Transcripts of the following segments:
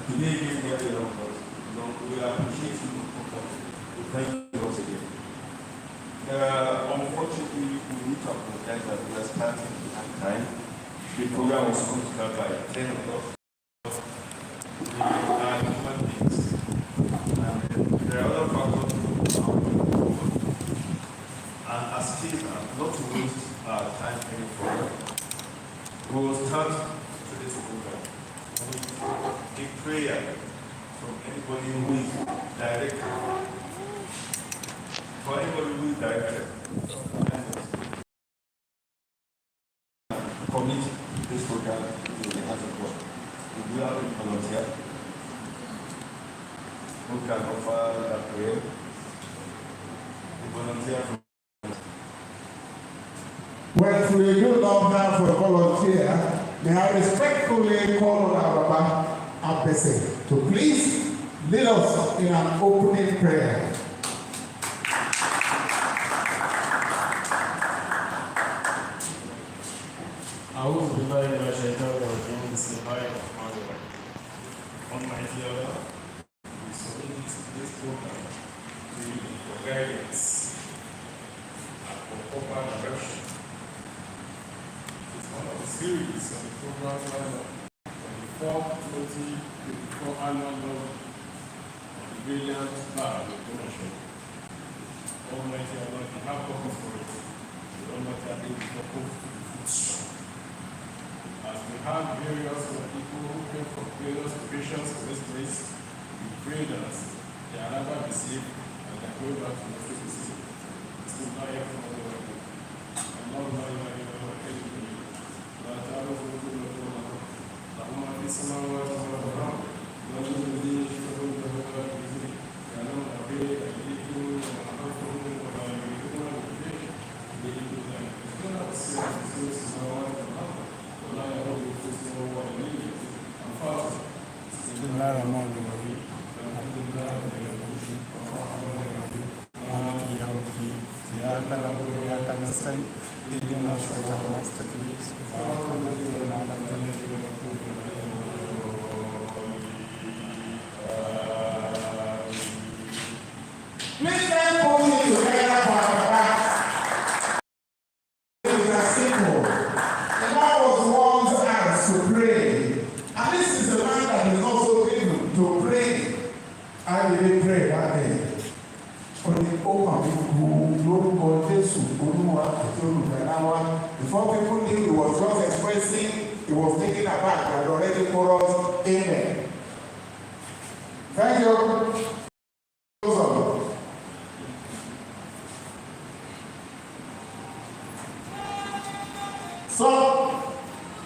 Today, again, we appreciate you. Thank you once again. Unfortunately, we need to apologize that we are starting at time. The program was supposed to start by 10 o'clock. We are human beings. And there are other factors. And as team, not to waste our time any further, we will start today's program with a prayer from anybody who is directed. For anybody who is directed, commit this program to the hands of God. If you have a volunteer who can offer that prayer, a volunteer from well, if we do not have a volunteer, may I respectfully call on our Baba Abese to please lead us in an opening prayer. أعوذ بالله من الشيطان الرجيم بسم الله الرحمن الرحيم. Almighty Allah, we submit this program to you for guidance and for proper direction. It's one of the series of the program lineup for the 4/2024 annual law of the Valiant Bar of OGBOMOSHO. Almighty Allah, you have purpose for it. The Almighty Allah will purpose to be food strong. As we have various people who came from various locations to this place, we pray that they are never be safe and they are going back to the city. This is not yet from the Lord. Allah la ilaha illallah la ta'ala اللهم في السماوات والارض وجل الذي يشهدون له باذنه يعلم ما بين ايديهم وما خلفهم وما يريدون به باذن الله ولا تسير في السماوات والارض ولا يرد الجسم وهو اليه الفاضل. بسم الله الرحمن الرحيم. الحمد لله رب العالمين الرحمن الرحيم مالك يوم الدين اياك نعبد واياك نستعين اهدنا الصراط المستقيم صراط الذين انعمت عليهم Before people knew he was just expressing, he was taking aback and already chorus, amen. Thank you. So,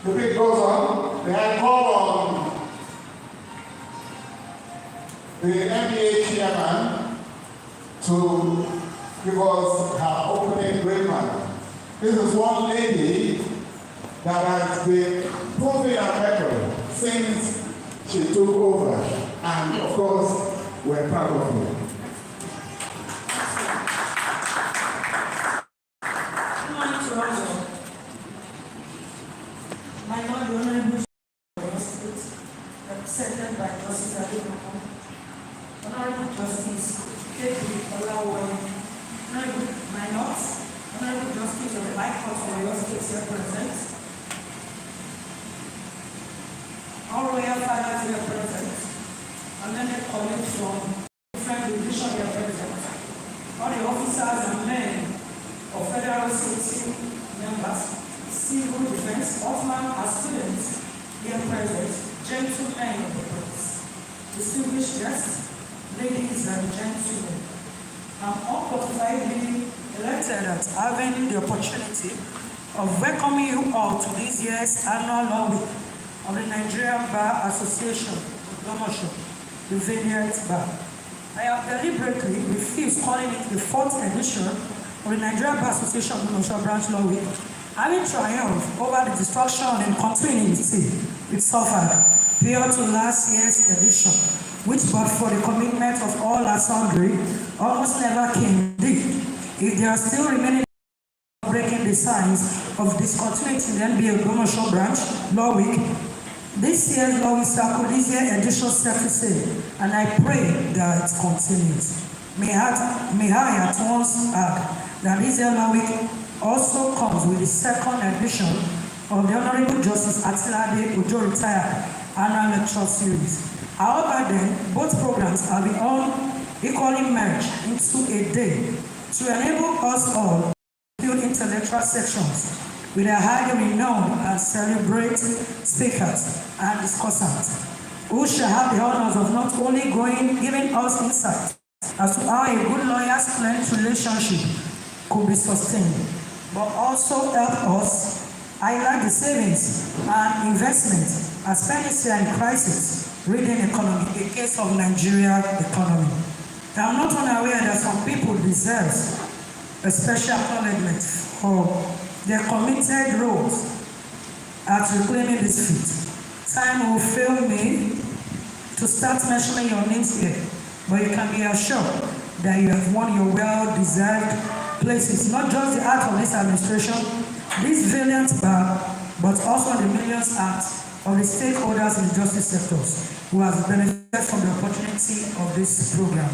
the beat goes on. May I call on the NBA chairman to give us her opening remark. This is one lady that has been proving her record since she took over, and of course, we're proud of her. Good morning to all. My Lord, the Honorable State, represented by Justice Adeboko, Honorable Justice K.P. Olawole, Honorable Minot, Honorable Justice of the High Court for your state here present, all royal fathers here present, and then the colleagues from different divisions here present, all the officers and men of federal safety members, civil defense, Ottoman and students here present, gentlemen of the press, distinguished guests, ladies and gentlemen. I'm unqualifiedly elected at having the opportunity of welcoming you all to this year's annual law week of the Nigerian Bar Association, OGBOMOSHO, the Valiant Bar. I have deliberately refused calling it the 4th edition of the Nigerian Bar Association OGBOMOSHO branch law week, having triumphed over the destruction and continuity it suffered prior to last year's edition, which but for the commitment of all and sundry, almost never came indeed. If there are still remaining breaking the signs of discontinuity in the NBA OGBOMOSHO branch law week, This year's law is Sakulizia edition 36, and I pray that it continues. May I at once add that this year's law week also comes with the second edition of the Honorable Justice Atilade Ojo Retired annual lecture series. However, then, both programs have been all equally merged into a day to enable us all to build intellectual sections with a highly renowned and celebrated speakers and discussants who shall have the honors of not only giving us insight as to how a good lawyer's client relationship could be sustained, but also help us highlight the savings and investment as financial and crisis reading economy, the case of Nigeria economy. I am not unaware that some people deserve a special acknowledgement for their committed roles at reclaiming this feat. Time will fail me to start mentioning your names here, but you can be assured that you have won your well-deserved places, not just the heart of this administration, this Valiant Bar, but also the millions heart of the stakeholders in the justice sectors who have benefited from the opportunity of this program.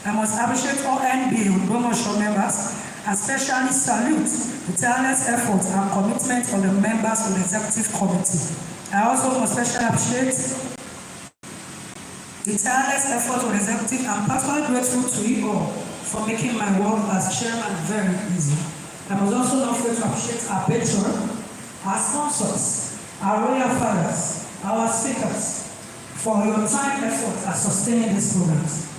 I must appreciate all NBA OGBOMOSHO members and especially salute the tireless efforts and commitment of the members of the executive committee. I also must especially appreciate the tireless efforts of the executive and particularly grateful to you all for making my work as chairman very easy. I must also not fail to appreciate our patron, our sponsors, our royal fathers, our speakers, for your time, effort at sustaining these programs.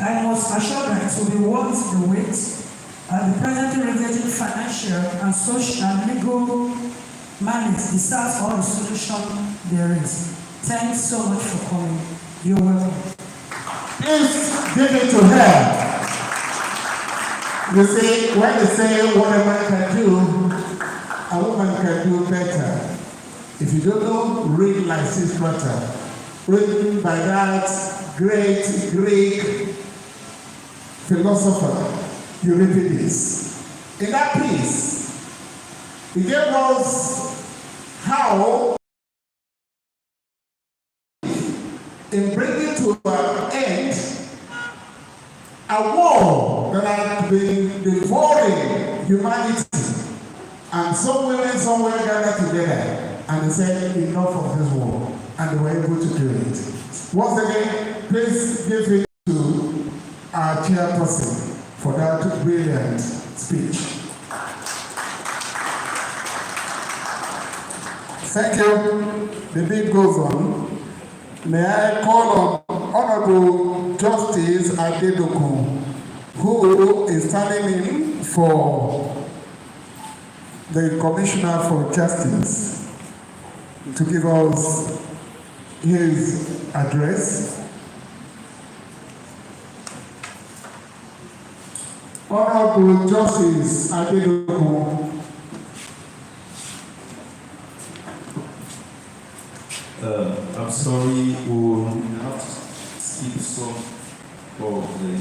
I must assure that it will be worth the wait as the presently regulated financial and social and legal mandates deserves all the solution there is. Thanks so much for coming. You're welcome. Please give it to her. You see, when they say what a man can do, a woman can do better. If you don't know, read Lysistrata, written by that great Greek philosopher Euripides. In that piece, he gave us how, in bringing to an end a war that had been devouring humanity, and some women somewhere gathered together and they said, enough of this war, and they were able to do it. Once again, please give it to our chairperson for that brilliant speech. Thank you. The beat goes on. May I call on Honorable Justice Adedoku, who is standing in for the Commissioner for Justice, to give us his address. Honorable Justice Adedoku. I'm sorry, we'll have to skip some of the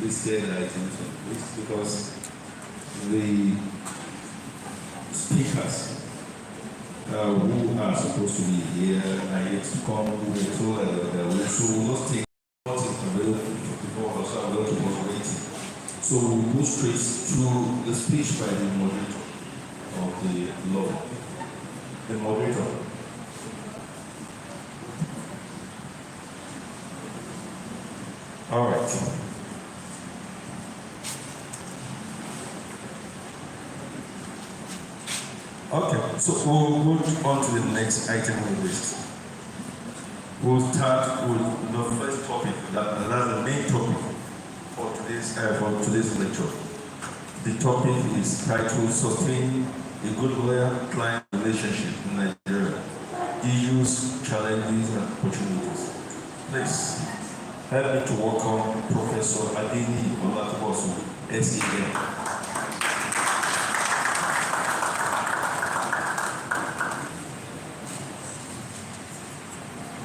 listed items on this because the speakers who are supposed to be here are yet to come. So we'll not take what is available before us, so we're waiting. So we'll go straight to the speech by the moderator of the law. The moderator. All right. Okay, so we'll move on to the next item on the list. We'll start with the first topic, that's the main topic for today's lecture. The topic is titled Sustaining a Good Lawyer-Client Relationship in Nigeria, Issues, Challenges, and Opportunities. Please help me to welcome Professor Adeni Olatubosu, SEN.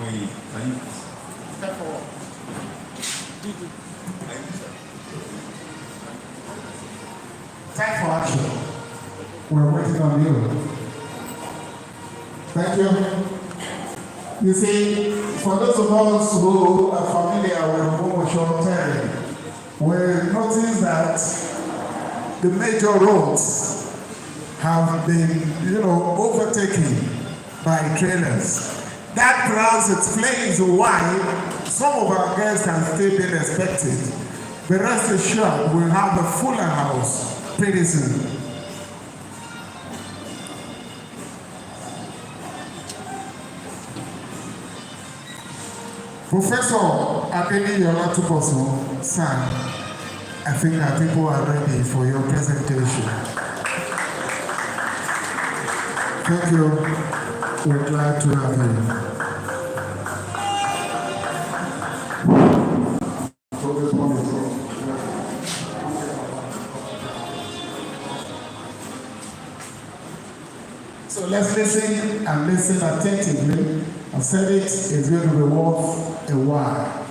Can you step forward? Time for action. We're waiting on you. Thank you. You see, for those of us who are familiar with OGBOMOSHO terrain, we notice that the major roads have been, overtaken by trailers. That perhaps explains why some of our guests can still be expected. But rest assured, we'll have a fuller house pretty soon. Professor Abeni Olatuboso, sir, I think that people are ready for your presentation. Thank you. We're glad to have you. So let's listen and listen attentively. I said it's going to be worth a while.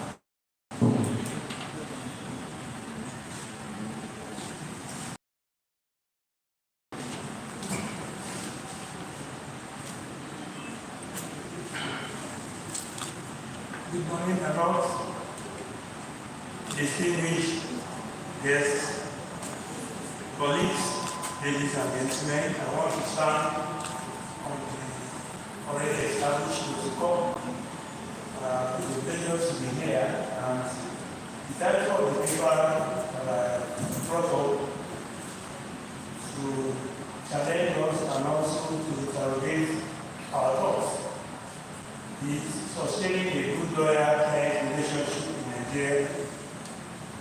Good morning, about distinguished guests, colleagues, ladies and gentlemen. I want to start on the already established protocol. It's a pleasure to be here, and the title of the paper that I brought up to challenge us and also to interrogate our thoughts is sustaining a good lawyer-client relationship in Nigeria,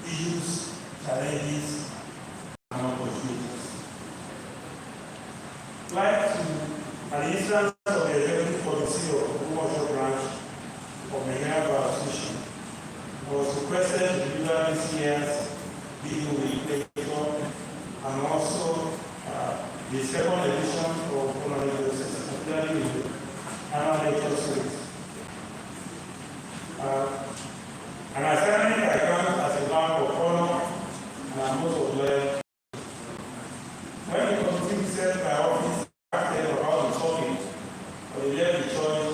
issues, challenges, and opportunities. Like to an instance of the executive policy of the OGBOMOSHO branch of NIGERIAN Bar Association was requested to deliver this year's legal week and also the second edition of Honorable particularly the annual lecture series. An assignment I count as a mark of honor and I'm most glad. When the committee set my office acted about the topic, I left the choice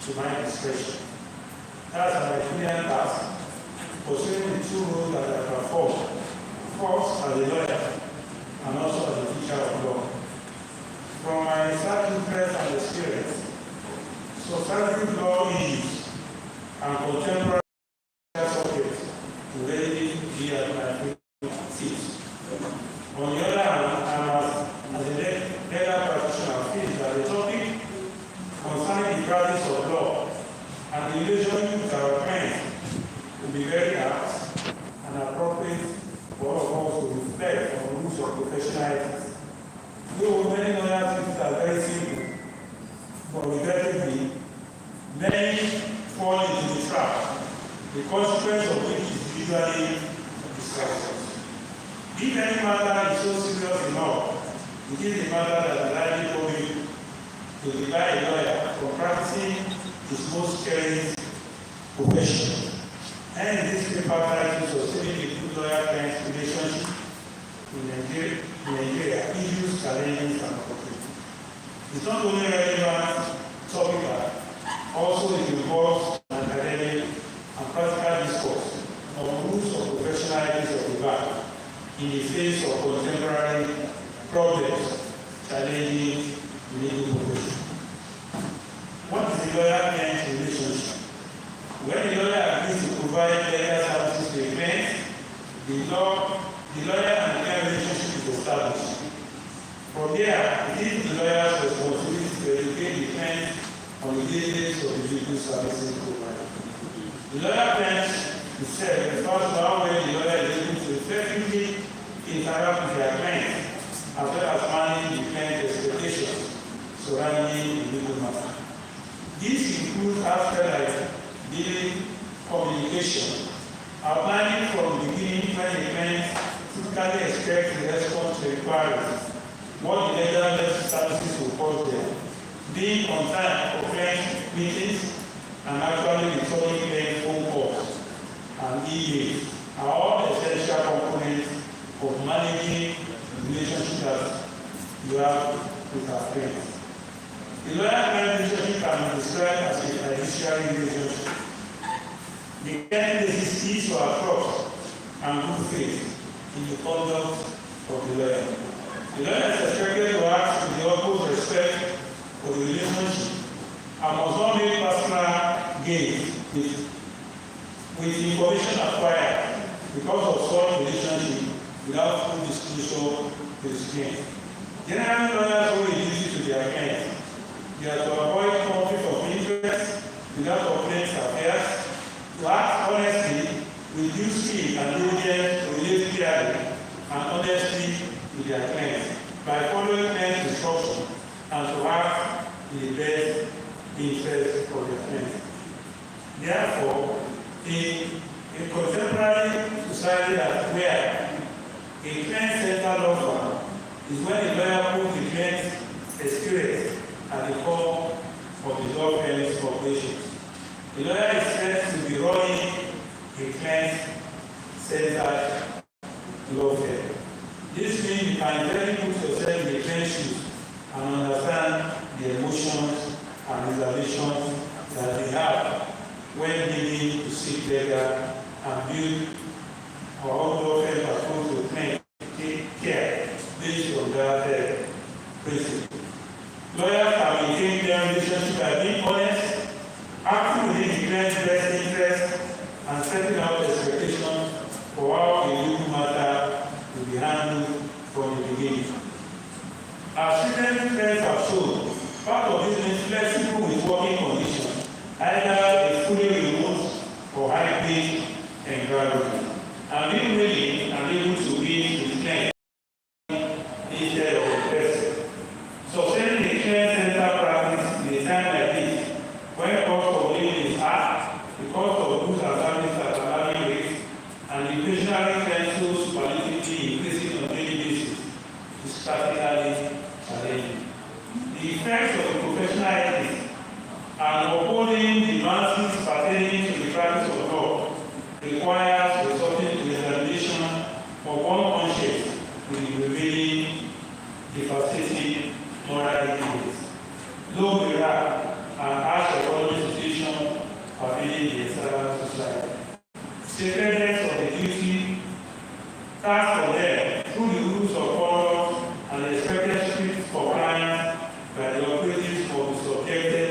to my discretion. That's an Nigerian task, pursuing the two roles that I perform, first as a lawyer and also as a teacher of law. From my research interest and experience, substantive law issues and contemporary subjects to readily be at my feet. On the other hand, as a legal practitioner, I feel that the topic concerning the practice of law and the relationship with our clients will be very apt and appropriate for all of us to reflect on the rules of professional ethics. Though many lawyers think are very simple, but regrettably, many fall into the trap, the consequence of which is usually discussion. If any matter is so serious enough, it is a matter that will likely probably to deny a lawyer from practicing his most cherished profession. And in this paper title, Sustaining a Good Lawyer-Client Relationship in Nigeria, issues, challenges, and opportunities. It's not only relevant topic, but also it involves an academic and practical discourse on rules of professional ethics of the bar in the face of contemporary problems challenging the legal profession. What is the lawyer-client relationship? When the lawyer agrees to provide legal services to a client, the lawyer and the client relationship is established. From there, it is the lawyer's responsibility to educate the client on the details of the legal services provided. The lawyer-client itself refers to how well the lawyer is able to effectively interact with their client, as well as manage the client's expectations surrounding the legal matter. This includes aspects like dealing, communication, outlining from the beginning when the client typically expects the response to inquiries, what the legal services will cost them, being on time for client meetings, and actually returning client phone calls and emails are all essential components of managing the relationship that you have with our clients. The lawyer-client relationship can be described as a judiciary relationship. The end basis is to our trust and good faith in the conduct of the lawyer. The lawyer is expected to act with the utmost respect for the relationship and must not make personal gain with information acquired because of such relationship without full disclosure to the client. Generally, lawyers owe a duty to their clients. They are to avoid conflict of interest without complaints affairs, to act honestly with due skill and diligence to relate clearly and honestly to their clients by following client instructions and to act in the best interest of their clients. Therefore, in a contemporary society where a client-centered law firm is when a lawyer puts the client's experience at the core of the law firm's operations. The lawyer is said to be running a client-centered law firm. This means you can really put yourself in the client's shoes and understand the emotions and reservations that they have when needing to seek legal and build our own law firm approach to client care based on that principle. Lawyers can maintain their relationship by being honest, acting within the client's best interest, and setting out expectations for how a legal matter will be handled from the beginning. As student friends have shown, part of this means flexible with working conditions, either a fully remote or hybrid environment, and being willing and able to be with clients instead of the person. Sustaining a client-centered practice in a time like this, when cost of living is high, the cost of goods and services at alarming rates, and the inflationary trends politically increasing on a daily basis, is practically challenging. The effects of the professional ethics and upholding the advances pertaining to the practice of law requires resorting to the examination of one conscience with the revealing devastating moral ignorance, low morale, and harsh economic situation pervading the entire society. Sacredness of the duty cast on them through the rules of conduct and the expected strict compliance by the operatives will be subjected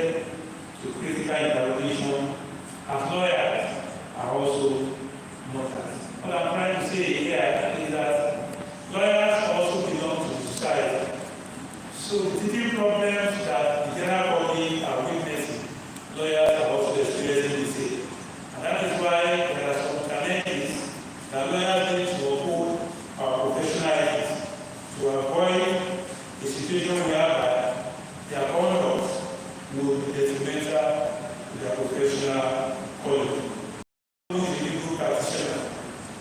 to critical interrogation as lawyers are also mortals. What I'm trying to say here is that lawyers also belong to society. So the teething problems that the general public are witnessing, lawyers are also experiencing the same. And that is why there are some challenges that lawyers need to uphold our professional ethics to avoid a situation whereby their conduct will be detrimental to their professional calling. Who is the legal practitioner?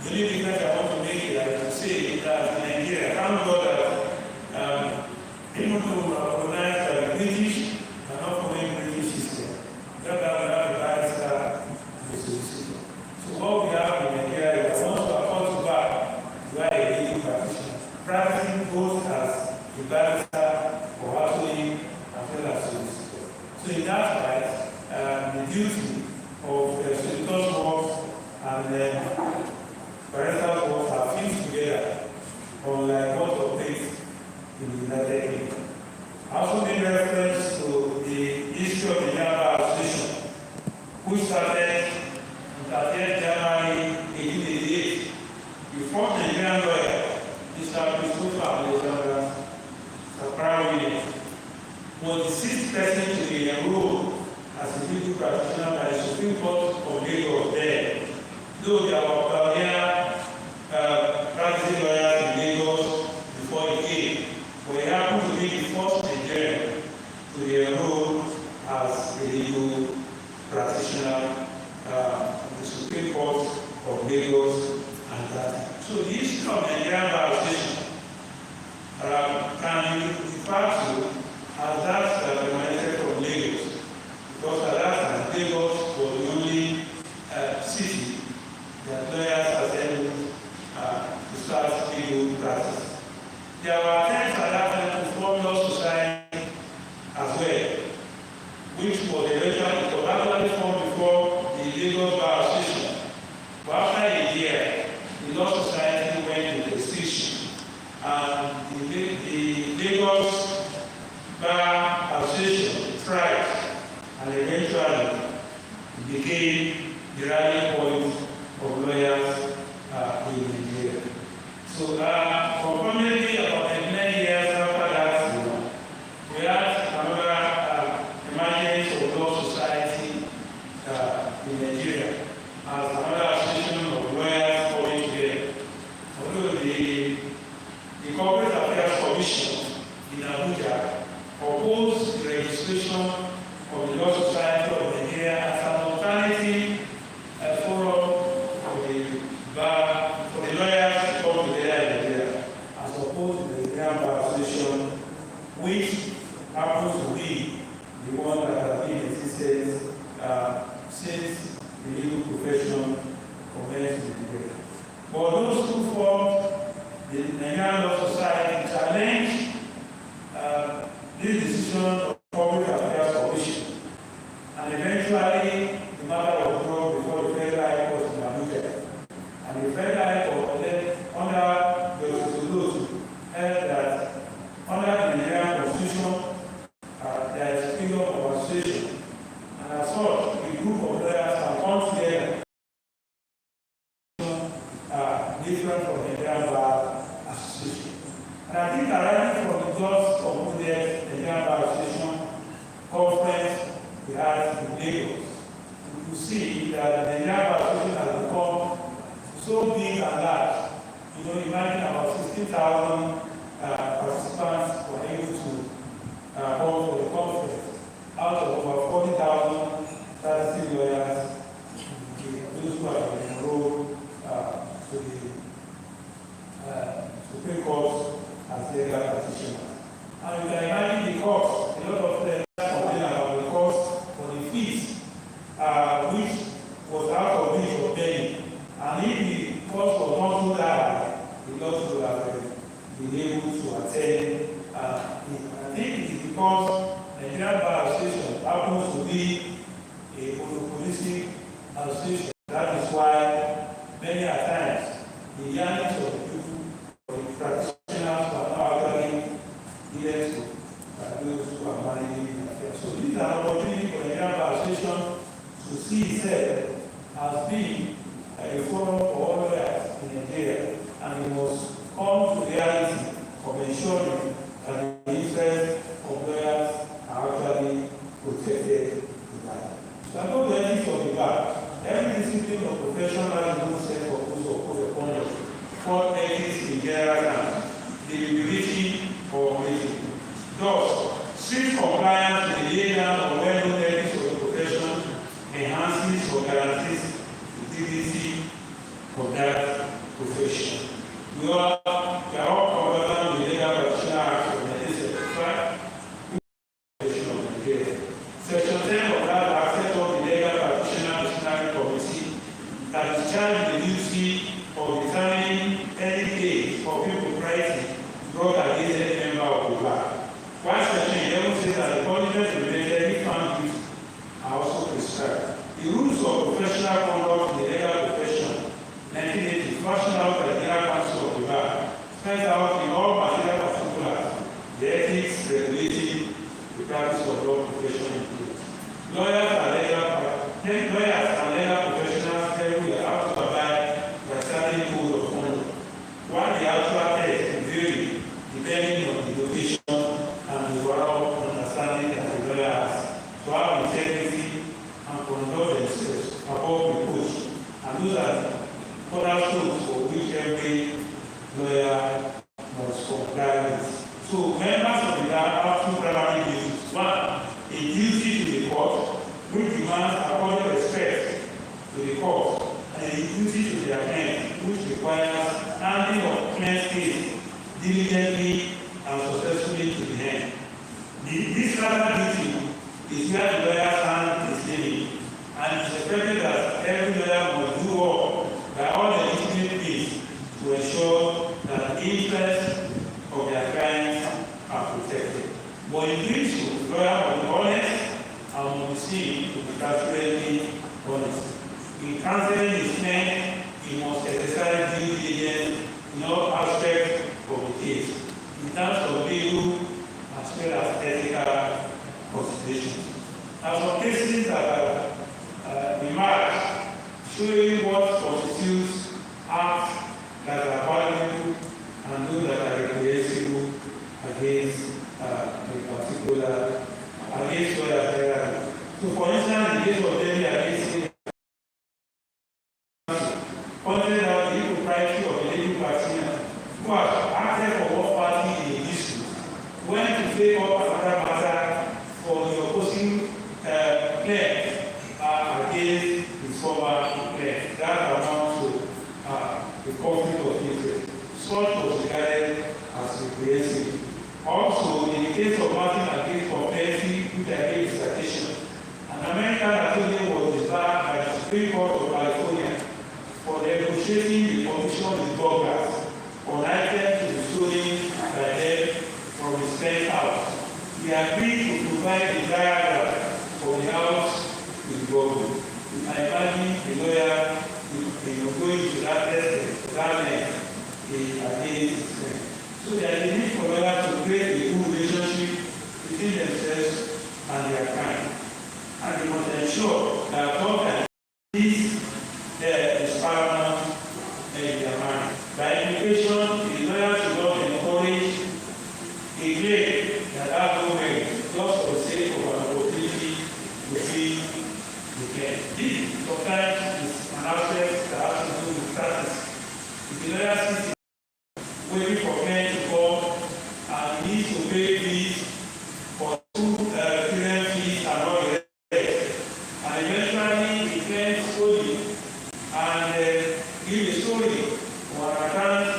The only difference I want to make is that to say that in Nigeria, thank God that people who are organized by the British are not following the British system. That we have a barrister system. So what we have in Nigeria is once we are called to bar, we are a legal practitioner. Practicing both as a barrister or actually as well as solicitor. So in that light, the duty of solicitor's work and barrister's work are fused together, unlike what operates in the United Kingdom. I also made reference to the history of the Nigerian Bar Association, which started on 30th January 1888. The first Nigerian lawyer, Mr. Christopher Alexander Williams, was the sixth person to be enrolled as a legal practitioner by the Supreme Court of Lagos then. Though there were pioneer practicing lawyers in Lagos before he came, but he happened to be the first Nigerian to be enrolled as a legal practitioner in the Supreme Court of Lagos and that. So the history of the Nigerian Bar Association can be referred to as that emanated from Lagos, because at that time Lagos was the only city that lawyers assembled to start legal practice. There were attempts at that time to form law society as well, which was eventually Lagos Bar Association. But after a year, the Law Society went into extinction, and the Lagos Bar Association thrived, and eventually it became the rallying point of lawyers in Nigeria. So, concomitantly, about 9 years after that, we had another emergence of law society in Nigeria as another association of lawyers coming together. Although the Corporate Affairs Commission in Abuja opposed the registration of the Law Society of Nigeria as an alternative forum for the lawyers to come together in Nigeria, as opposed to the Nigerian Bar Association, which happens to be the one that has been in existence since the legal profession commenced in Nigeria. But those who formed the Nigerian Law Society challenged this decision of the Public Affairs Commission, and eventually the matter was brought before the Federal High Court in Abuja. And the Federal High Court then, under Justice Olotu, held that under the Nigerian Constitution, there is freedom of association, and as such, a group of lawyers have come together different from the Nigerian Bar Association. And I think arising from the just concluded Nigerian Bar Association conference we had in Lagos, you could see that the Nigerian Bar Association has become so big and large. You know, imagine about 16,000 participants were able to come for the conference. Out of over 40,000 statistics lawyers, those who have been enrolled to the Supreme Court as legal practitioners. And you can imagine the cost. A lot of them complain about the cost for the fees, which was out of reach of many. And if the cost was not too high, the lawyers would have been able to attend. I think it is because the Nigerian Bar Association happens to be a monopolistic association. That is why many a times the yearnings of the people, or the practitioners who are now actually leaders to those who are managing the affairs. So this is an opportunity for the Nigerian Bar Association to see itself as being a forum for all lawyers in Nigeria, and it must come to reality of ensuring that the interests of lawyers are actually protected in that. So I go to the ethics of the bar. Every discipline of profession has its own set of rules of code of conduct. For ethics in general terms, deliberation or omission. Thus, strict compliance with the legal or well-known ethics of the profession enhances or guarantees the dignity of that profession. We are all covered with the Legal Practitioner Act of 1975. Section 10 of that Act set up the Legal Practitioner Disciplinary Committee that is charged with the duty of determining any case for impropriety brought against any member of the bar. While Section 11 says that the punishment related if found guilty are also prescribed. The rules of professional conduct in the legal profession, 1980, fashioned out by the Legal Council of the Bar, spells out in all material particulars the ethics regulating the practice of law profession includes. Lawyers and legal professionals everywhere have to abide by a certain code of conduct, while the actual text will vary depending on the location and the overall understanding that the lawyer has to have integrity and conduct themselves above reproach. And those are cornerstones for which every lawyer must comply with. So members of the bar have two primary duties. One, a duty to the court, which demands according respect to the court, and a duty to their client, which requires handling of client's case diligently and successfully to the end. This latter duty is where the lawyer's hand is living, and it is expected that every lawyer must do all by all the legitimate means to ensure that each in counseling his client, he must exercise due diligence in all aspects of the case, in terms of legal as well as ethical considerations. Now, some cases that have emerged showing what constitutes acts that are valuable and those that are reprehensible against a particular, against other therapy. So, for instance, in the case of David against pointed out the impropriety of the legal practitioner who has acted for one party in a dispute when to take up another matter for the opposing claim against his former claim. That amounts to the conflict of interest. Such was regarded as reprehensible. Also, in the case of Martin against Competency, which I gave citation, an American attorney was disbarred by the Supreme Court of California for negotiating the commission with burglars on items to be stolen by them from his spent house. He agreed to provide the diagram for the house with burglars. You can imagine the lawyer going to that test, that length, against his friend. So there is a need for lawyers to create a good relationship between themselves and their client. And they must ensure that sometimes this is paramount in their mind. By implication, the lawyer should not encourage a claim that has no merit just for the sake of an opportunity to see the claim. This sometimes is an aspect that has to do with practice. If the lawyer sees waiting for men to come and he needs to pay fees for two student fees and all the rest, and eventually the claim story and give a story or an account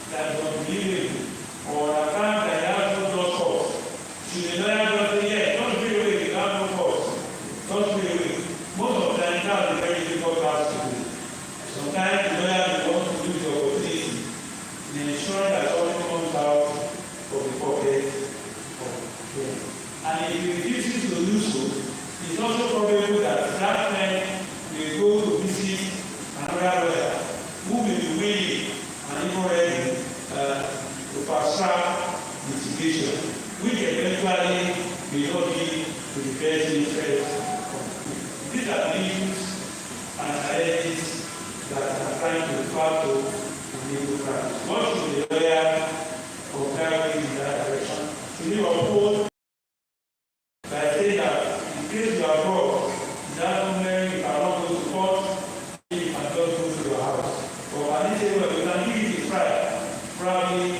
that is unbelievable or an account that has no just cause. Should the lawyer just say, yes, don't pay away, you have no cause. Don't pay away. Most of the time, that's a very difficult task to do. Sometimes the lawyer will want to use the opportunity in ensuring that something comes out of the pocket of the claim. And if he refuses to do so, it's also probable that that man will go to visit another lawyer who will be willing and even ready to fast-track litigation, which eventually may not be to the best interest of the people. These are the issues and challenges that are trying to refer to in legal practice. What should the lawyer comply with in that direction? Should you uphold by saying that in case you are broke, that moment you cannot go to court, you can just go to your house. Or can you say, well, you can give it a try, probably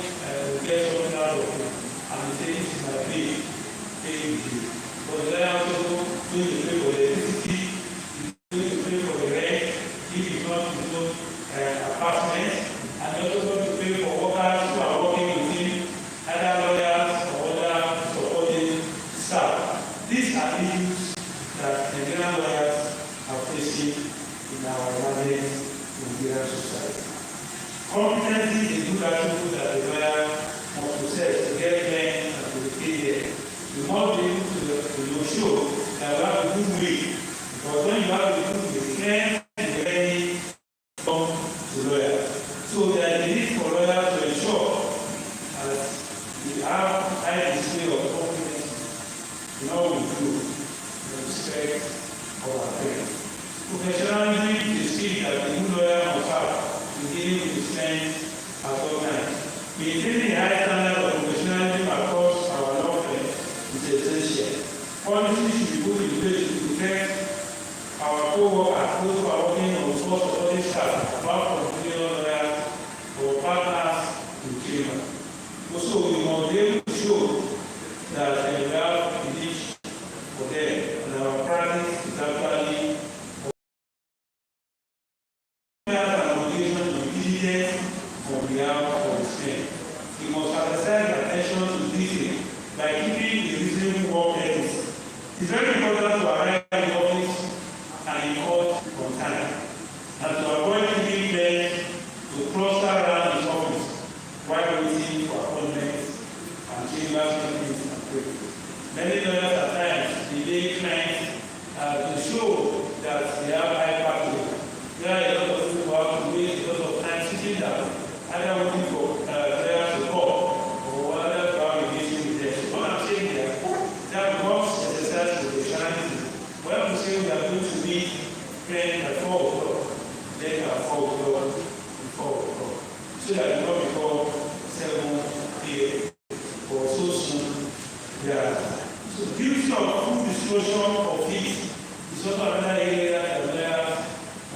get something out of it. And you say, this is my pay, pay with you. But the lawyer also going to pay for the electricity, going to pay for the rent, if it's not his own apartment, and also going to pay for workers who are working with him, either lawyers or other supporting staff. These are issues that Nigerian lawyers are facing in our Valiant Nigerian society. Competency is a good attribute that the lawyer must possess to get men and to repay them. You must be able to show that you have a good will. Because when you have a good will, you can ready come to lawyers. So there is a need for lawyers to ensure that we have high display of confidence in all we do, in respect of our friends. Professionalism is a skill that the good lawyer must have in dealing with his clients at all times. Maintaining a high standard of professionalism across our law firm is essential. Policy should be put in place to protect our co-workers, those who are working on source supporting staff, apart from junior lawyers or partners in chamber. Also, we must be able to show that we have a niche for them, and our practice is actually an obligation to be diligent on behalf of the state. We must exercise attention to detail by keeping the reasonable work ethics. It's very important to arrive in office and in court on time, and to avoid giving them clearing at 4 o'clock, then at 4 o'clock, so that it will not become 7 p.m. or so soon. Yeah. So the beauty of food distribution of heat is also another area that lawyers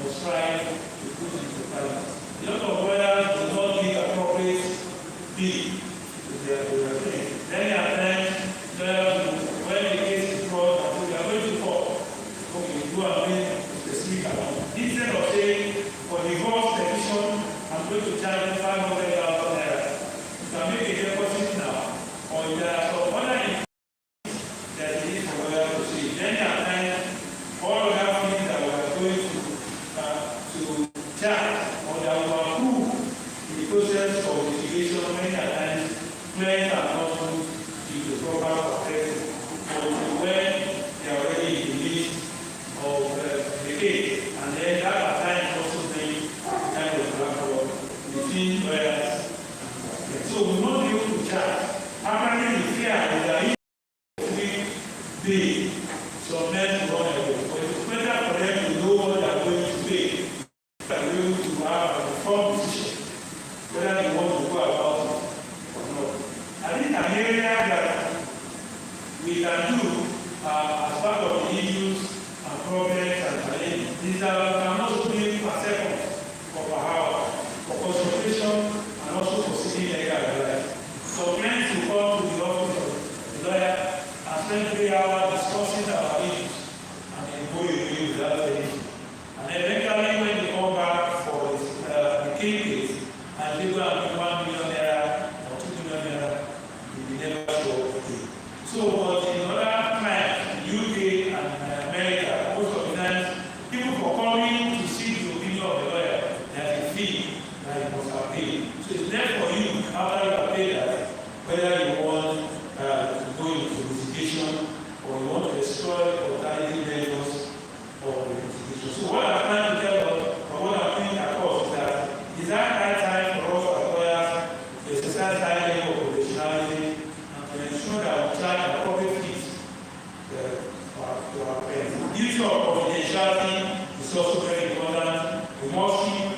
must strive to put into practice. A lot of lawyers do not give appropriate bill to their thing. Many a times, lawyers, when the case is brought, they are going to court. Okay, you are doing the specific amount. Instead of saying, for divorce petition, I'm going to charge you 500,000 naira. You can make a deposit now, or there are some other things that you need for lawyers to see. Many a times, all of that things that we are going to charge or that will approve in the process of litigation, many a times, clients are not going to give the proper protection until when they are already in the midst of the case. And then that at times also brings kind of collaboration between lawyers. So we will not be able to charge. Apparently, the fear is that if we some men run away, but it's better for them to know what they are going to pay. They are able to have a firm decision whether they want to go about it or not. I think an area that we can do as part of the issues and problems and challenges is that we can also do per second or per hour for consultation and also for seeking legal advice. So clients will come to the office of the lawyer and spend 3 hours discussing our issues and then go away without anything. And eventually when they come back for the case and they go and give 1 million naira or 2 million naira, they will never show up again. So but in other clients, UK and America, most of the times, people for coming to see the opinion of the lawyer, there's a fee that you must have paid. So it's left for you after you have paid that, whether you want to go into litigation or you want to destroy alternative measures of the litigation. So what I'm trying to tell us, or what I'm thinking across is that high time for us as lawyers to exercise high level of professionalism and to ensure that we charge appropriate fees to our clients. The issue of confidentiality is also very important. We must keep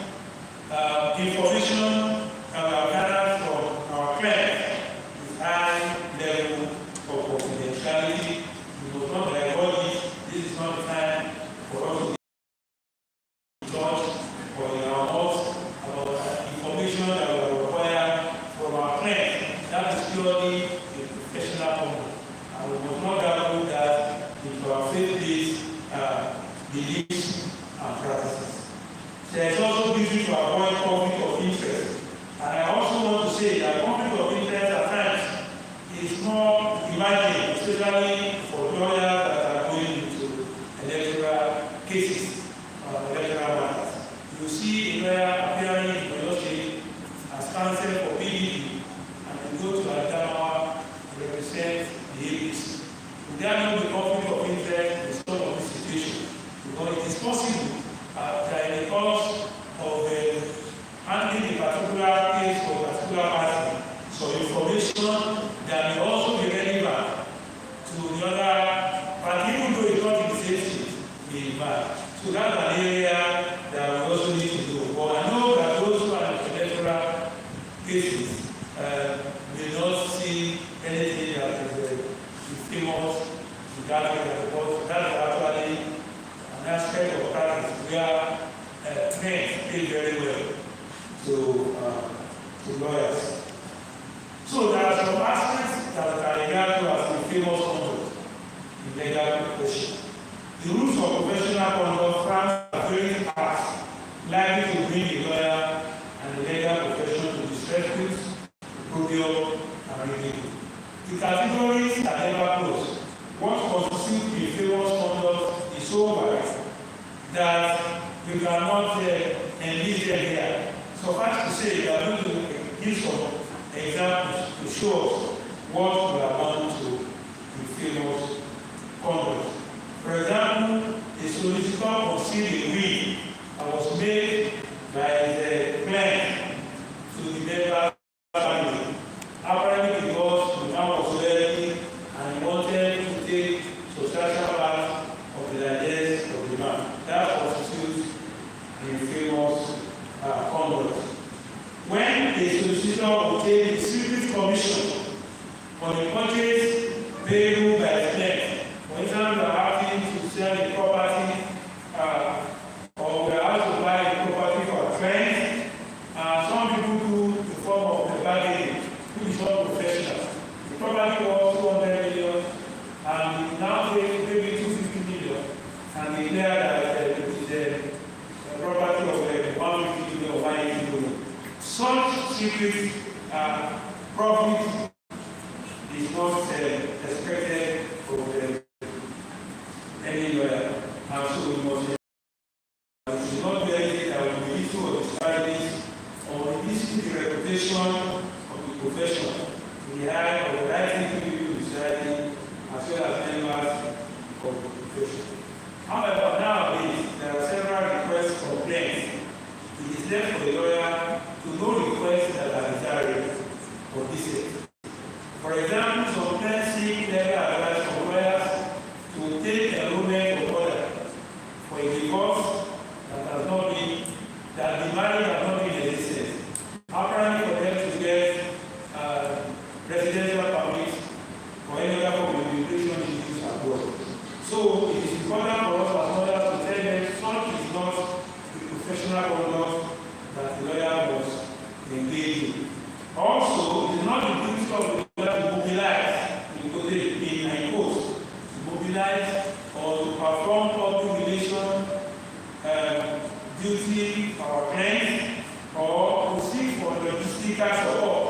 information that we have gathered from our clients with high level of confidentiality. We must not divulge it. This is not the time for us to judge or in our mouths about information that we require from our clients. That is purely a professional company. And we must not dabble that into our faith-based beliefs and practices. There is also duty to avoid conflict of interest. And I also want to say that conflict of interest at times is more demanding, especially for lawyers that are going into electoral cases or electoral matters. You see a lawyer appearing in Oyo State as counsel for PDP and you go to Adamawa to represent the APC. There will be conflict of interest in some of this situation because it is possible that in the course of handling a particular case or particular party, so information that may also be relevant to the other party, even though it's not in the same state, may bad. So that's an area that we also need to do. But I know that those who are in electoral cases may not see anything that is famous regarding that, because that's actually an aspect of practice where trends pay very well to lawyers. So there are some aspects that are regarded to as the famous conduct in legal profession. The rules of professional conduct France are very harsh, likely to bring the lawyer and the legal profession to disrepute, reproprium, and ridicule. The categories are never closed. What constitutes the famous conduct is so wide that we cannot enlist them here. Suffice to say, we are going to give some examples to show us what we are going to the famous conduct. For example, a solicitor conceived a will that was made by the client to the member family. Apparently, because the man was wealthy and he wanted to take substantial part of the largesse of the man. That constitutes secret profit is not expected from any lawyer. And so we must not do anything that will be useful or disparaging or dispute the reputation of the profession in the eye of the right people in society as well as members of the profession. However, nowadays there are several requests for complaints. It is left for the lawyer to know requests that are desired or decent. For example, some clients seek legal advice from lawyers to take enrollment of order for a divorce that the marriage has not been in existence. Apparently for them to get residential permits or any other form of immigration issues abroad. So it is important for us as lawyers to tell them such is not the professional conduct that the lawyer must engage in. Also, it is not the duty of the lawyer to mobilize, to mobilize or to perform public relation duty for our clients or to seek for logistical support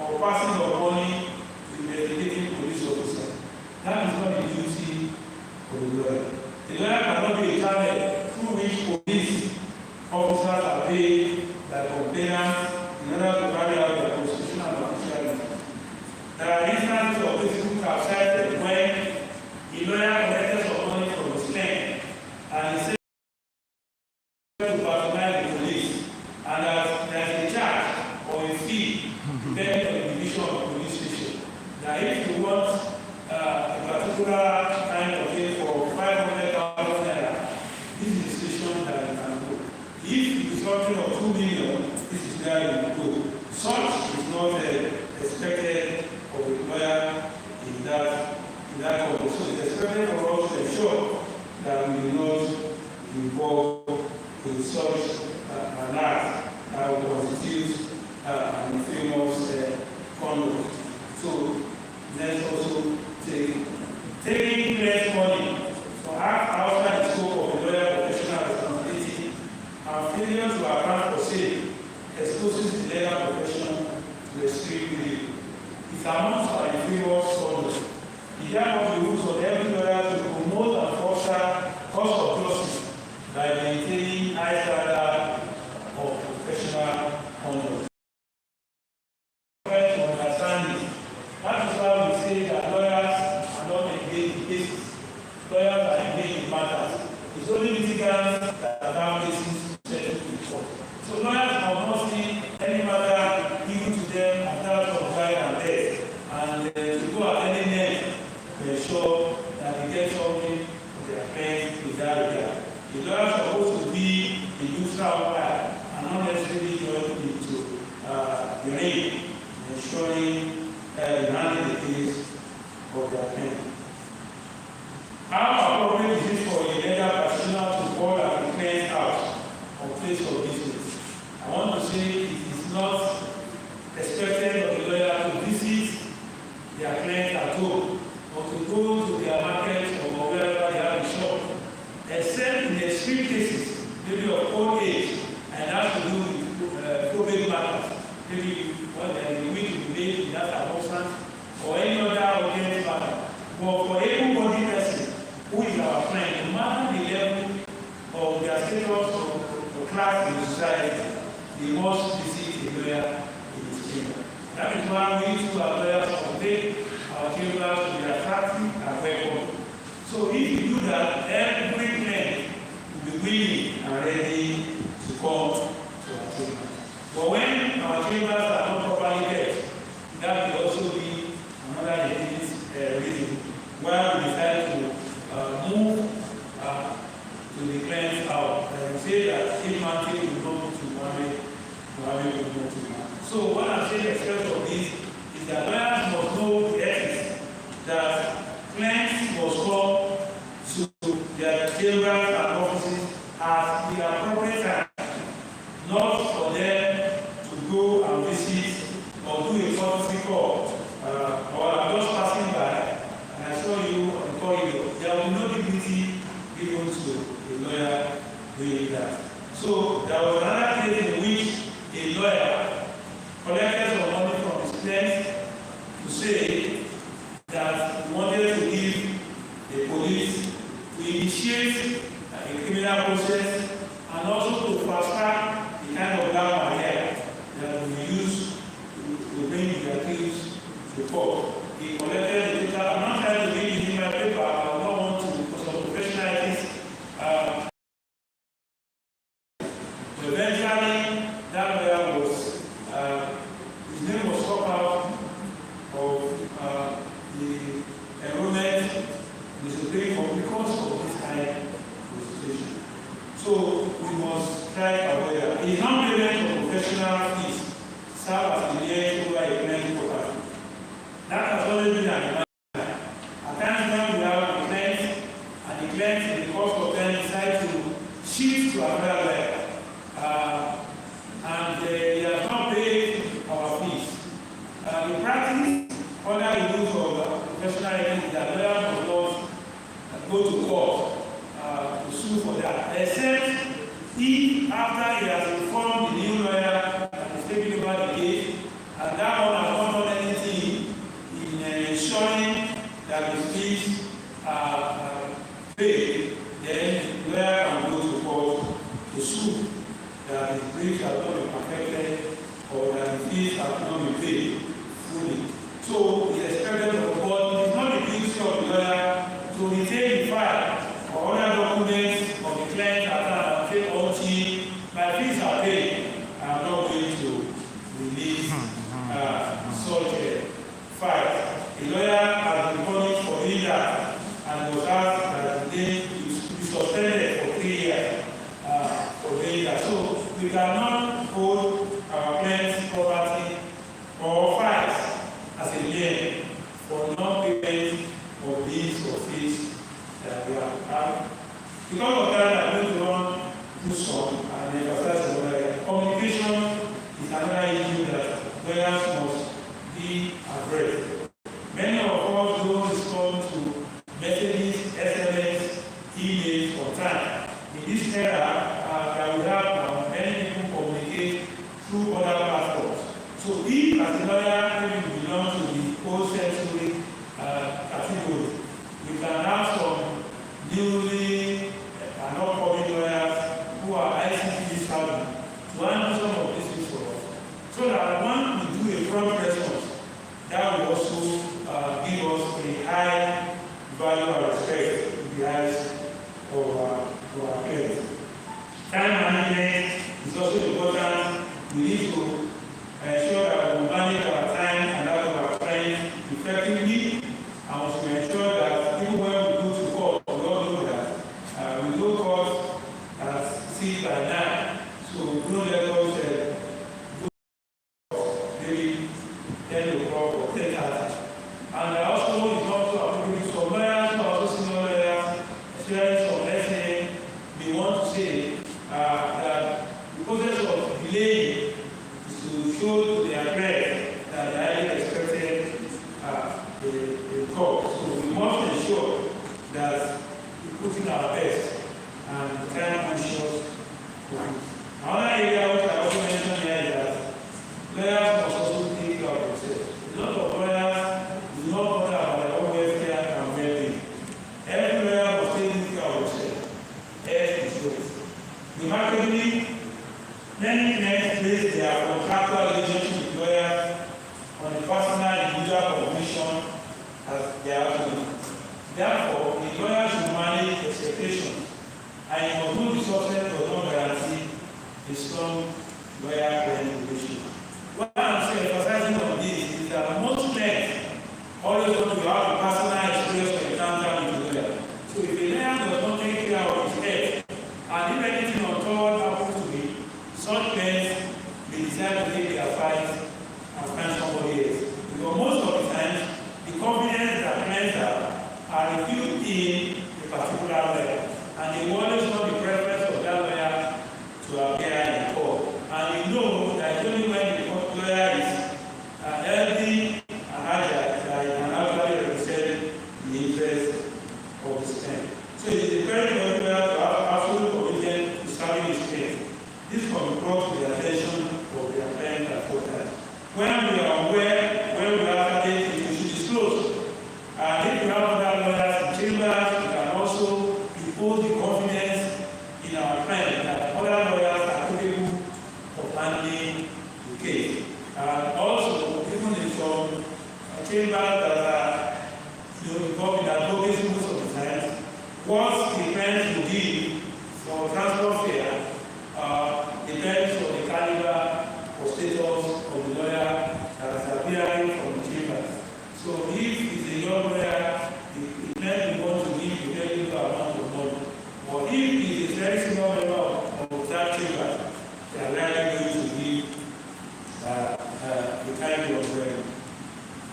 or passing of money to the investigating police officer. That is not the duty of the lawyer. The lawyer cannot be a channel through which police officers are paid by complainants in order to carry out their constitutional and official duty. There are instances of this who have cited when a lawyer collected some money from his client and he said to patronize the police and that there is a charge or a fee depending on the division of the police station. That if you want a particular kind of thing for 500,000 naira, this is the station that you can go. If it is something of 2 million, this is where you will go. Such is not expected of a lawyer in that context. So it is expected for us to ensure that we do not involve in such an act that will constitute an infamous conduct. So let's also taking less money for act outside the scope of the lawyer professional responsibility and failure to account for sale exposes the legal profession to a strict review. It amounts to an infamous conduct. It therefore behooves on every lawyer to promote and foster cost of justice by maintaining high standard of professional conduct. Understanding. That is why we say that lawyers are not engaged in cases. Lawyers are engaged in matters. It's only litigants that have cases to settle before. So lawyers have not seen any matter given to them after some trial and death, and to go at any length to ensure that they get something for their friends in that regard. The lawyer is supposed to be a neutral umpire and not necessarily join into the ring, ensuring they handle the case of their friend. How appropriate is it for a legal practitioner to call a complaint out of place of business? I want to say it is not expected of the lawyer to visit their client at home or to go to their market or wherever they have a shop, except in extreme cases, maybe of old age, and has to do with probate matters, maybe when there is a will to be made in that circumstance, or any other urgent matter. But for able-bodied person who is our friend, no matter the level of their status or class in society, they must visit a lawyer in his chamber. That is why we too as lawyers convey our chambers to be attractive and welcome. So if you do that, every client will be willing and ready to come to our chamber. But when our chambers are not properly kept, that will also be another reason why we decide to move to the clients out. And we say that if man take will go to marry will go to marry. So what I'm saying express of this is that lawyers must know the ethics that clients must come to their chambers and offices at the appropriate time, not for them to go and visit or do a courtesy call, or I'm just passing by and I saw you on the corridor. There will be no dignity given to a lawyer doing that. So there was another case in which a lawyer collected some money from his clients to say that he wanted to give the police to initiate a criminal process and also to fast track the kind of black barrier that will be used to bring the accused to court. He collected the data. I'm not trying to read it in my paper. I don't want to, for some professionalities. Eventually, that lawyer was, his name was struck out of the enrollment in the Supreme Court because of this kind of situation. So we must try to avoid that. The non-payment of professional fees serve as the lien over a claim property. That has always been an advantage. At times when we have a claim, and the claim in the course of them decide to shift to another lawyer, and they have not paid our fees. In practice, under the rules of professional ethics, the lawyer must not go to court to sue for that, except if after he has informed the new lawyer that is taking over the case, and that one has not done anything in ensuring that the fees are paid, then the lawyer can go to court to sue that the breach has not been perfected or that the fees have not been paid fully. So it's expected of the court, it is not the duty of the lawyer to retain the file or other documents of the client that say, until my fees are paid, I am not going to release such a file. The lawyer has been punished for doing that and was asked that they be suspended for 3 years for doing that. So we cannot hold our client's property or files as a lien for non-payment of these or fees that we have. Because of that, I'm going to run through some and emphasize on that. Communication is another issue that lawyers must be addressed. Many of us don't respond to messages, SMS, emails on time. In this era that we have now, many people communicate through other platforms. So if as a lawyer, maybe we belong to the old century category, we can have some newly and upcoming lawyers who are ICT savvy to handle some of these issues for us. So that when we do a prompt response, that will also give us a high value and respect in the eyes of our parents. Time management is also important. We need to ensure that we manage our time and that of our clients effectively, and also ensure that even when we go to court, we all know that we go to court at 6 by 9. So don't let us go maybe 10 o'clock or 10:30. And also it's also applicable to some lawyers, also senior lawyers, especially some SA, we want to say that the process of delaying is to show to the address that they highly expected the court. So we must ensure that we put in our best and time conscious. Another area which I also mentioned here is that lawyers must also take care of themselves. A lot of lawyers do not bother about their own welfare and well-being. Every lawyer must take care of themselves. Health insurance. Remarkably, many clients place their contractual relationship with lawyers on a personal individual commission as their attorney. Therefore, the lawyer should manage expectations, and he must know the success does not guarantee a strong lawyer-client relationship. What I'm saying, emphasizing on this is that most clients always want to have a personal experience when it comes down with the lawyer. So if a lawyer does not take care of his health, and if anything untoward happens to me, such clients may decide to take their fight and find somebody else. Because most of the time, the confidence that clients are reviewed in a particular lawyer, and they always want the preference of that lawyer to appear in court. And you know that only when the lawyer is healthy and agile that he can actually represent the interest of the client. So it is very important to have absolute commitment to serving his client. This can be brought to the attention of the client at all times. When we are aware, when we have data, we should disclose. And if you have other lawyers in chambers, we can also impose the confidence in our client that other lawyers are capable of handling the case. And also, even in some chambers that are involved in advocacy most of the time, what the client will give for transport fare depends on the caliber or status of the lawyer that is appearing from the chambers. So if it's a young lawyer, the client will want to give a very little amount of money. But if it's a very small member of that chamber, they are likely going to give the kind of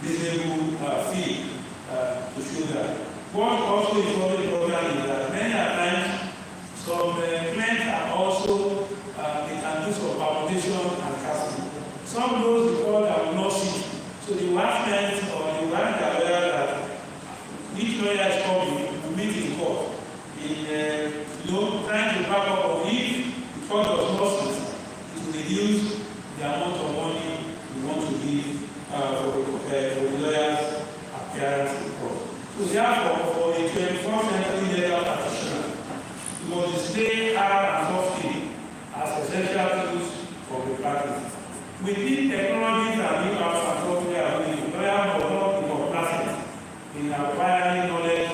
reasonable fee to show that. What also is very important is that many times some clients are also they can do some palpitation and casting. Some knows the call that will not see. So the last clients or the one that aware that which lawyer is coming to meet in court in trying to back up of if the court does not see, it will reduce the amount of money we want to give for the lawyer's appearance in court. So therefore, for the 21st century legal practitioner, we must display hard and soft skill as essential tools for the practice. Within technologies and new apps and software, the lawyer must not be complacent in acquiring knowledge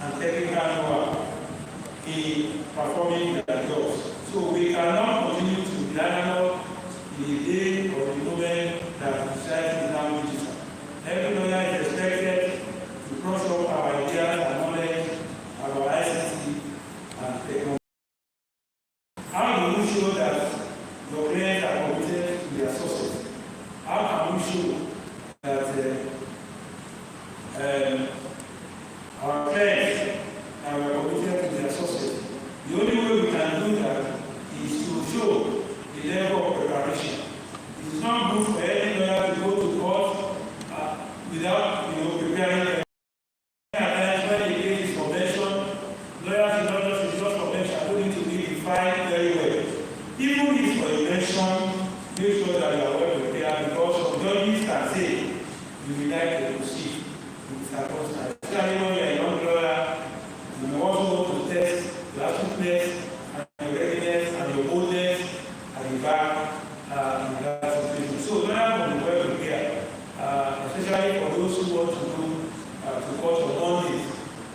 and technical know-how in performing their jobs. So we cannot continue to be analog in the day or the moment that society is now digital. Every lawyer is expected to brush up our ideas and knowledge about ICT and technology. How do we show that your clients are committed to their success? How can we show that our clients are committed to their success? The only way we can do that is to show the level of preparation. It is not good for any lawyer to go to court without preparing them. When the case is convention, lawyers in order to just convention are going to be defined very well. Even if for a mention, make sure that you are well prepared because some judges can say you will like to proceed with circumstances. Especially when you are a young lawyer, you also want to test your astuteness and your readiness and your boldness at the back in that situation. So lawyers will be well prepared, especially for those who want to go to court on Mondays.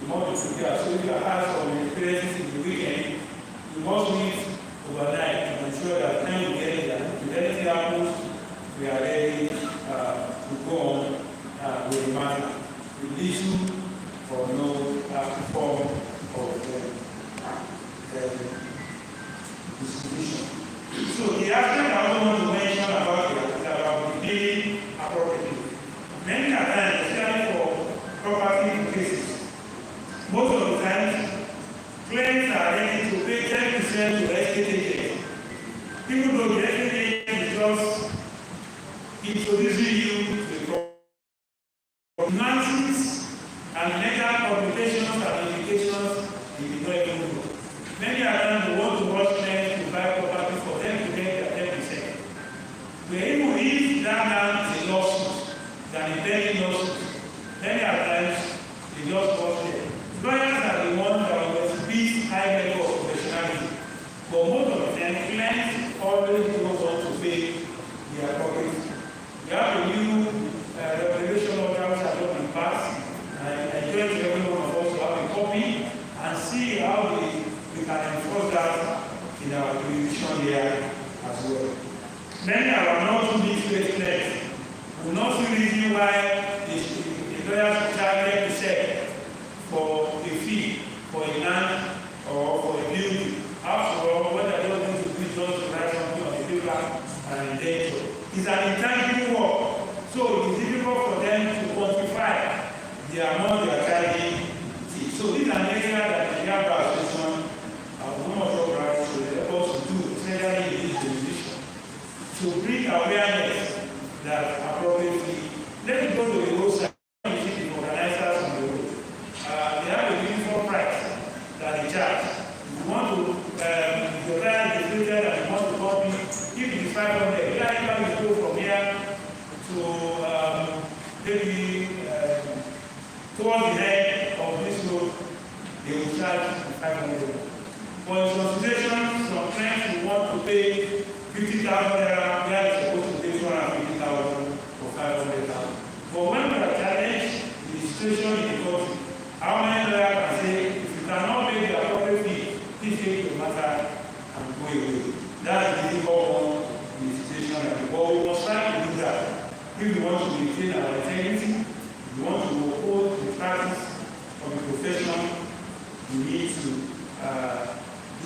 You must be prepared. So if you have some experiences in the weekend, you must meet overnight to ensure that when you get there, if anything happens, we are ready to go on with the matter. We listen for no form of distribution. So the aspect I also want to mention about it is about the billing appropriately. Many times, especially for property cases, most of the time, claims are ready to pay 10% to the estate agent. Even though the estate agent is just introducing you to the property. Nonsense and legal complications and implications you do not even know. Many times we want to rush them to buy property for them to get their 10%. We even if that man is a lawsuit than a pending lawsuit. Many times they just rush them. Lawyers are the ones that will exhibit high level of professionalism. But most of the time, clients always go on to pay their pockets. We have a new regulation order which has not been passed. I encourage every one of us to have a copy and see how we can enforce that in our jurisdiction here as well. Many are not too big clients will not see reason why the lawyers charge 10% for a fee, for a land, or for a building. After all, what they're going to do is just to write something on the paper and indenture. It's an intangible work, so it is difficult for them to quantify the amount they are charging. So this is an area that the Nigerian Bar Association OGBOMOSHO branch should help us to do, especially in this jurisdiction, to bring awareness that appropriately. Let me go to the roadside. The organizers on the road. They have a uniform price that they charge. If you want to, if your client is rated and you want to copy, if it is 500, you can go from here towards the end of this road, they will charge 500. For in some situations, some clients will want to pay 50,000 naira, they are supposed to pay 250,000 or 500,000. But when we are challenged, the situation in the country, how many lawyers can say, if you cannot pay the appropriate fee, please take your matter and go away. That's the difficult one in the situation. But we must try to do that. If we want to maintain our integrity, if we want to uphold the practice of the profession, we need to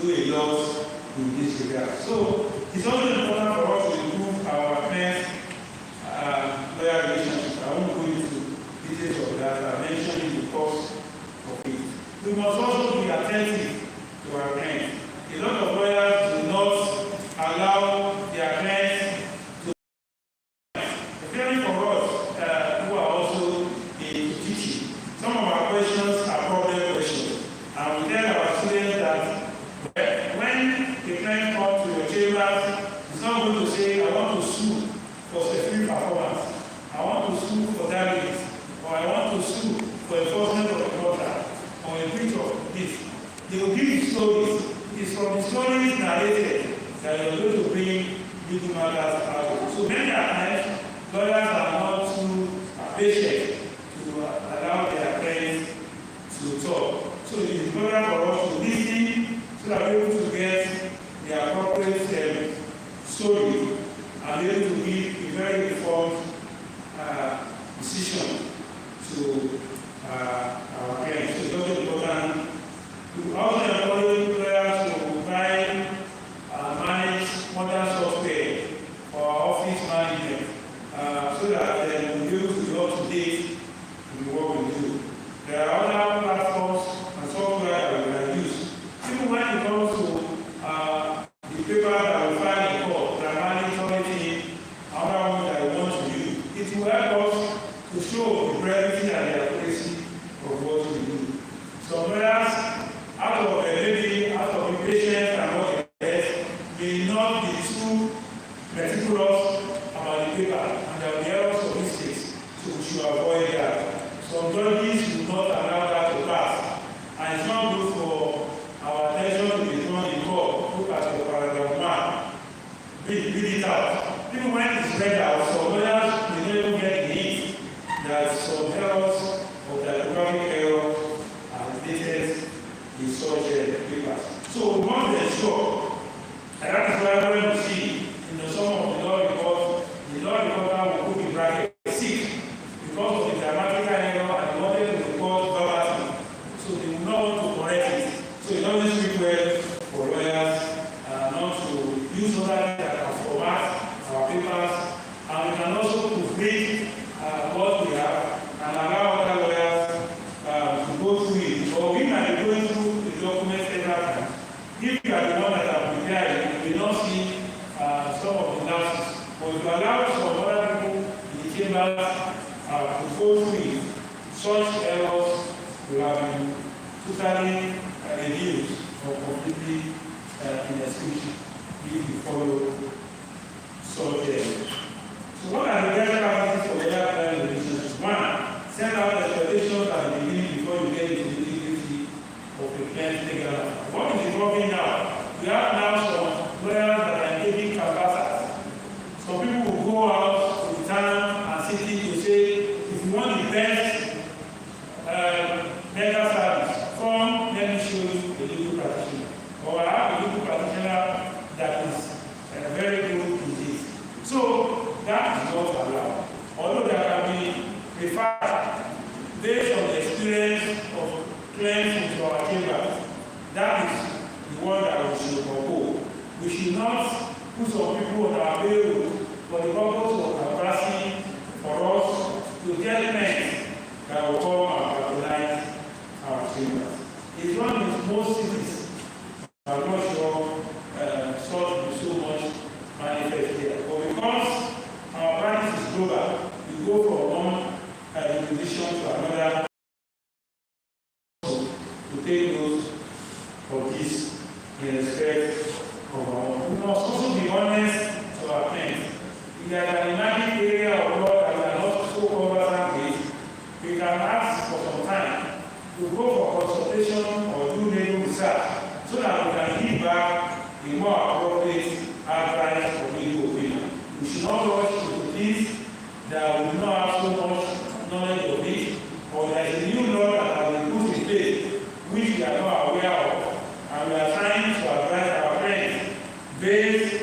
do a lot in this regard. So it's also important for us to improve our friends' lawyer relationships. I won't go into details of that. I mentioned in the course of it. We must also be attentive to our clients. A lot of lawyers do not allow their clients to. Preparing for us who are also in teaching, some of our questions are problem questions. And we tell our students that when the client comes to your chambers, it's not going to say, I want to sue for security performance, I want to sue for damages, or I want to sue for enforcement of the contract, or a breach of this. They will give you stories. It is from the stories narrated that you're going to bring legal matters out. So many times, lawyers are not too patient to allow their friends to talk. So it is important for us to listen so that we're able to get the appropriate story and be able to give a very informed decision to our clients. So it's also important. We also encourage lawyers to provide manage modern software for our office management so that we'll be able to be up to date in the work we do. There are other platforms and software that we can use. Even when it comes to the paper that we file in court, primarily something, other ones that we want to use, it will help us to show the brevity and the accuracy of what we do. Some lawyers, out of maybe out of impatience and what else, may not be too meticulous about the paper, and there will be errors or mistakes, so we should avoid that. Some judges will not allow that to pass, and it's not good for our attention to be drawn in court. Look at the paragraph 1. Read it out. Even when it's read out, some lawyers may not even get the hint that some errors or typographic errors are stated in such papers. So we want to ensure, and that is why when we see some of the law reports, the law reporter will put in bracket 6 because of the grammatical error and they wanted to report verbatim. So they will not want to correct it. So it always speak well for lawyers not to use other that can format our papers, and we can also proofread what we have and allow other lawyers to go through it. But we might be going through the document several times. If you are the one that are prepared, you will not see some of the lapses. But if you allow some other people in the chambers to go through it, such errors will have been totally reduced or completely inexcusable if you follow such errors. So what are the best practices for lawyer client relations? 1, send out expectations at the beginning before you get into the nitty-gritty of the client's legal life. What is evolving now? We have now some lawyers that are engaging canvassers. Some people will go out to the town and city to say, if you want the best legal service, come, let me show you a legal practitioner. Or I have a legal practitioner that is very good in this. So that is not allowed. Although there can be referred based on the experience of clients into our chambers, that is the one that we should uphold. We should not put some people on our payroll for the purpose of advancing for us to get men that will come and patronize our chambers. It's one of the most cities. I'm not sure such will so much manifest here. But because our practice is global, we go from one jurisdiction to another to take note of this in respect of our own. We must also be honest to our clients. If there is an emerging area of law that we are not so conversant with, we can ask for some go for consultation or do legal research so that we can give back a more appropriate advice for legal opinion. We should not rush to things that we do not have so much knowledge of it, or there is a new law that has been put in place which we are not aware of, and we are trying to advise our friends based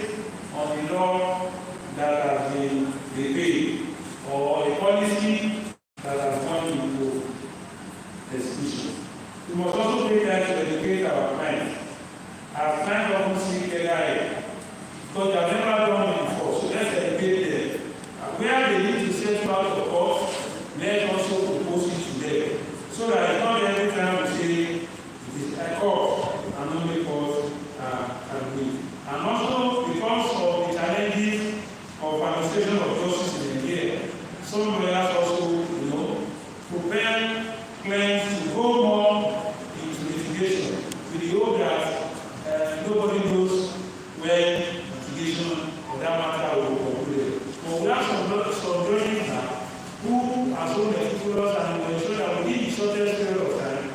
on the law that has been repealed or a policy that has gone into execution. We must also take time to educate our clients. Our clients often seek legal aid because they have never done it before, so let's educate them. And where they need to settle out the cost, let's also propose it to them, so that it's not every time we say it is a cost and only cost can be. And also because of the challenges of administration of justice in Nigeria, some lawyers also, prepare clients to go more into litigation with the hope that nobody knows when litigation of that matter will be concluded. But we have some judges now who are so meticulous and will ensure that within the shortest period of time,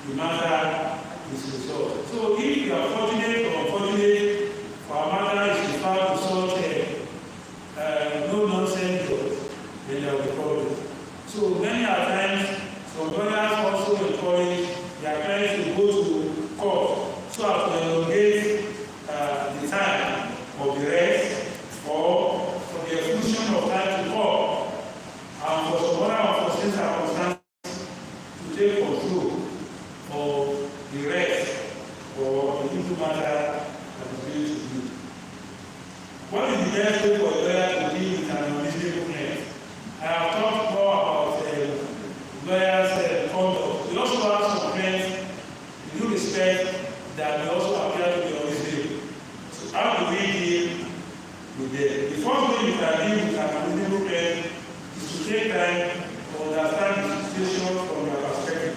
the matter is resolved. So if you are fortunate or unfortunate for a matter is referred to such no-nonsense judge, then there will be problem. So many times, some lawyers also encourage their clients to go to court so as to elongate the time of the rest or for the exclusion of time to court, and for some other unforeseen circumstances to take control of the rest or the legal matter that is going to do. What is the best way for a lawyer to deal with an unreasonable claim? I have talked more about lawyers' conduct. We also have some claims in due respect that may also appear to be unreasonable. So how do we deal with them? The first way you can deal with an unreasonable claim is to take time to understand the situation from your perspective.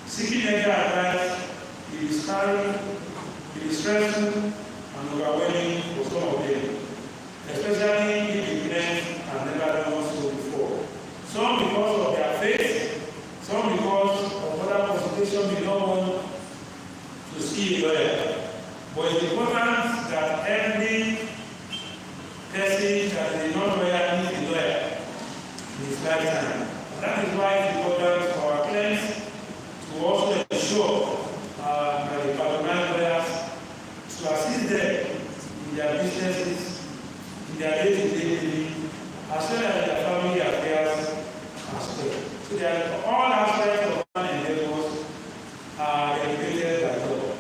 Seeking legal advice is discouraging, it is stressful, and overwhelming for some of them, especially if the claims have never done so before. Some because of their faith, some because of other consultation they don't want to see a lawyer. But it's important that every person that is not lawyer needs a lawyer in his lifetime. And that is why it's important for our clients to also ensure that the patronize lawyers to assist them in their businesses, in their day-to-day living, as well as their family affairs as well. So that all aspects of human endeavors are regulated by law.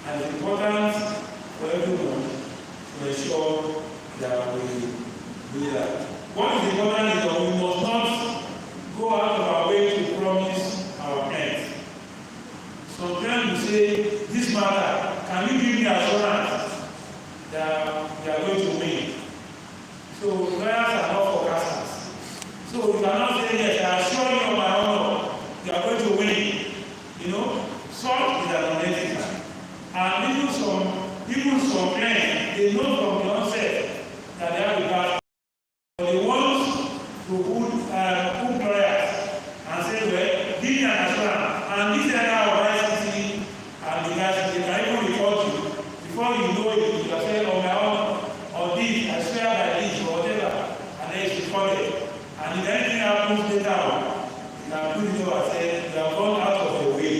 And it's important for everyone to ensure that we do that. What is important is that we must not go out of our way to promise our clients. Sometimes we say, this matter, can you give me assurance that we are going to win? So lawyers are not forecasters. So you cannot say, yes, I assure you on my honor, you are going to win. Such is an unethical. And even some clients, they know from the onset that they have a bad. But they want to put lawyers and say, well, give me an assurance. And this is how ICT and the guys, they can even report you. Before you know it, you are saying, on my honor, or this, I swear by this, or whatever, and then it's recorded. And if anything happens later on, you can put it over and say, you have gone out of the way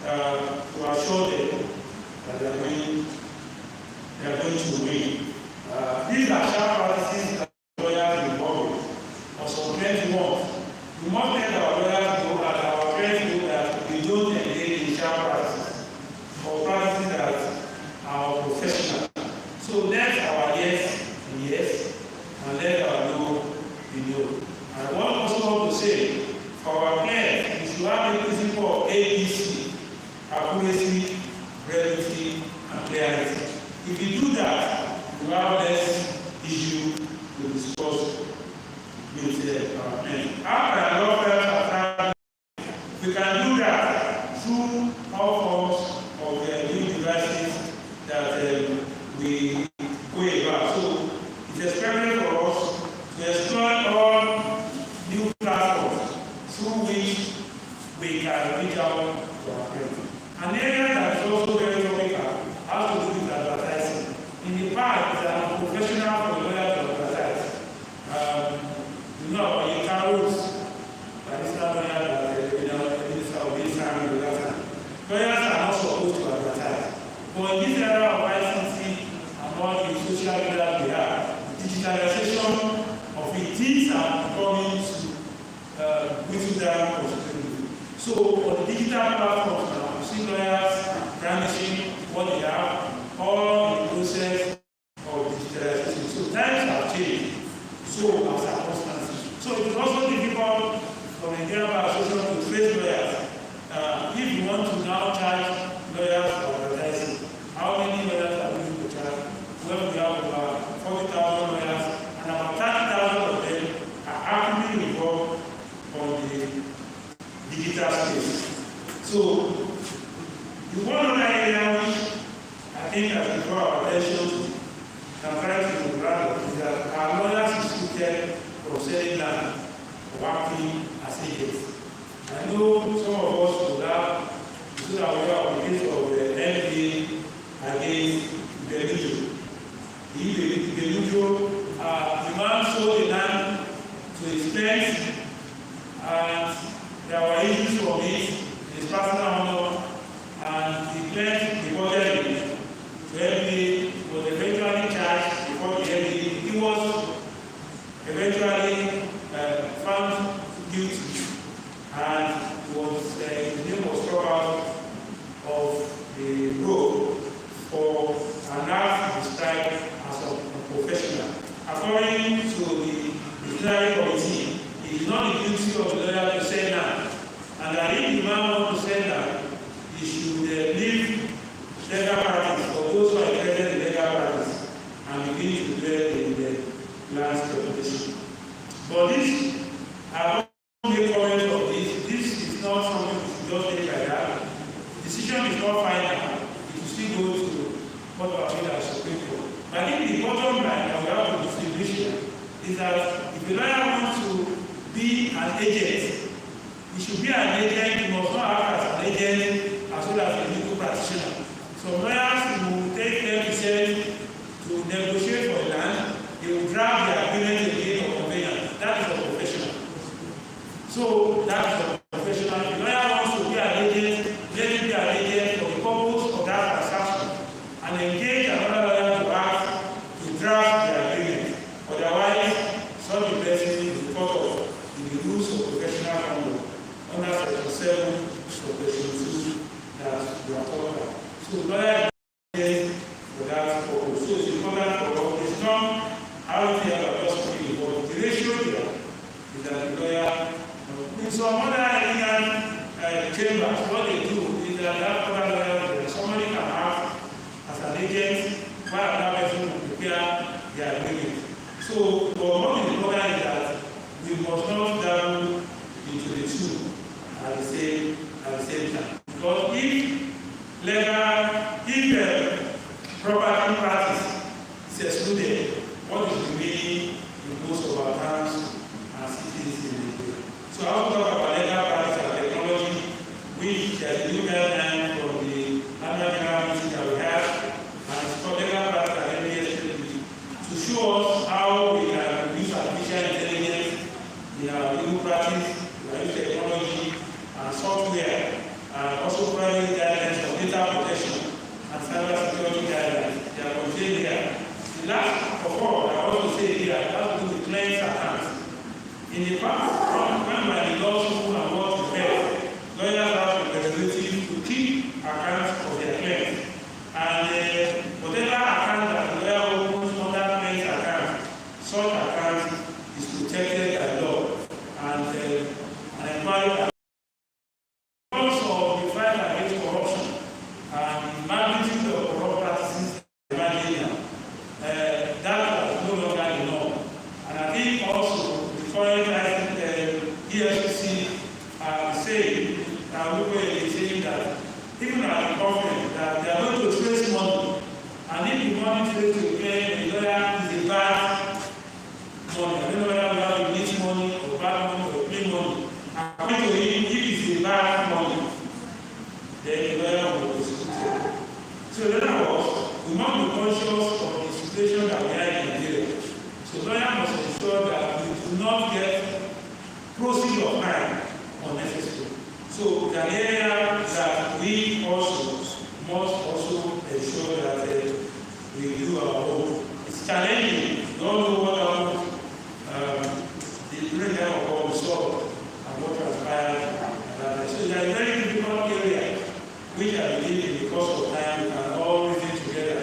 to assure them that they are going to win. These are sharp practices that lawyers involved with. Or some clients want. We must let our lawyers know that our clients know that we don't engage in sharp practices or practices that are professional. So let our yes be yes and let our no be no. And I also want to say, for our clients, we should have the principle of ABC, accuracy, brevity, and clarity. If you do that, you have less issue to discuss with our clients. After law firms are trying, we can do that through all forms of new devices that we go about. So it's expected for us to explore all new platforms through which we can reach out professional for a lawyer to advertise. You know, you can rules. But it's not lawyer that the minister of this time and the last time. Lawyers are not supposed to advertise. But in this era of ICT and all the social media we have, digitalization of it, things are becoming whittle down considerably. So on the digital platforms now, you see lawyers brandishing what they have, all in the process of digitalization. So times have changed. So have circumstances. So it is also difficult for the Nigerian Bar Association to trace lawyers. If you want to now charge lawyers for advertising, how many lawyers are willing to charge? Well, we have about 40,000 lawyers, and about 30,000 of them are actively involved on the digital space. So, the one other area which I think has been brought our attention to, and trying to grab is that our lawyers is restricted from selling land or working as agents. I know some of us would have, so that we are on the case of the NBA against Belujo. Belujo, the man sold the land to his friends, and there were issues from it, his personal honor, and he claimed the budget to NBA was eventually charged before the NBA. He was eventually found guilty, and his name was struck out of the road for an act described as a professional. According to the disciplinary committee, he is not guilty of the lawyer to sell land, and that if the man wants to sell land, he should leave legal practice for those who are interested in legal practice and begin to dwell in the land speculation. But this, I want to make comment of this. This is not something we should just take like that. The decision is not final. It will still go to what our leaders Supreme Court. But I think the bottom line that we have to distinguish is that if a lawyer wants to be an agent, he should be an agent. He must not act as an agent as well as a legal practitioner. So lawyers will take 10% to negotiate for the land. They will draft the agreement again or conveyance. That is a professional. So that is a professional. If the lawyer wants to be an agent, let him be an agent for the purpose of that transaction and engage another lawyer to act to draft the agreement. Otherwise, such a person is part of the rules of professional conduct under Section 7 of Section 2 that we are talking about. So lawyer is for that purpose. So it's important for us. It's not how we are just speaking, but the ratio here is that the lawyer, in some other Indian chambers, what they do is that that other lawyer, somebody can act as an agent while another person will prepare their agreement. So what is important is that we must not dabble into the two at the same time. Because if property practice is excluded, what is remaining in most of our towns and cities in Nigeria? So I want to talk about legal practice and technology, which there is a new guideline from the annual general meeting that we have, and it's called legal practice and NIGERIAN to show us how we can use artificial intelligence in our legal practice, use technology and software, and also providing guidelines for data protection and cyber security guidelines. They are contained here. The last of all, I want to say here, has to do with claims accounts. In the past, when by the laws who and what to pay, lawyers have the responsibility to keep accounts of their claims. And whatever account that the lawyer opens under claims account, such account is protected by law. And inquiry because of the fight against corruption and the magnitude of corrupt practices in Nigeria, that is no longer the norm. And I think also the foreign proceeds of crime unnecessary. So the area that we also must also ensure that we do our own. It's challenging. We don't know what the great of all we saw and what transpired. So there is a very difficult area which I believe in the course of time we can all reason together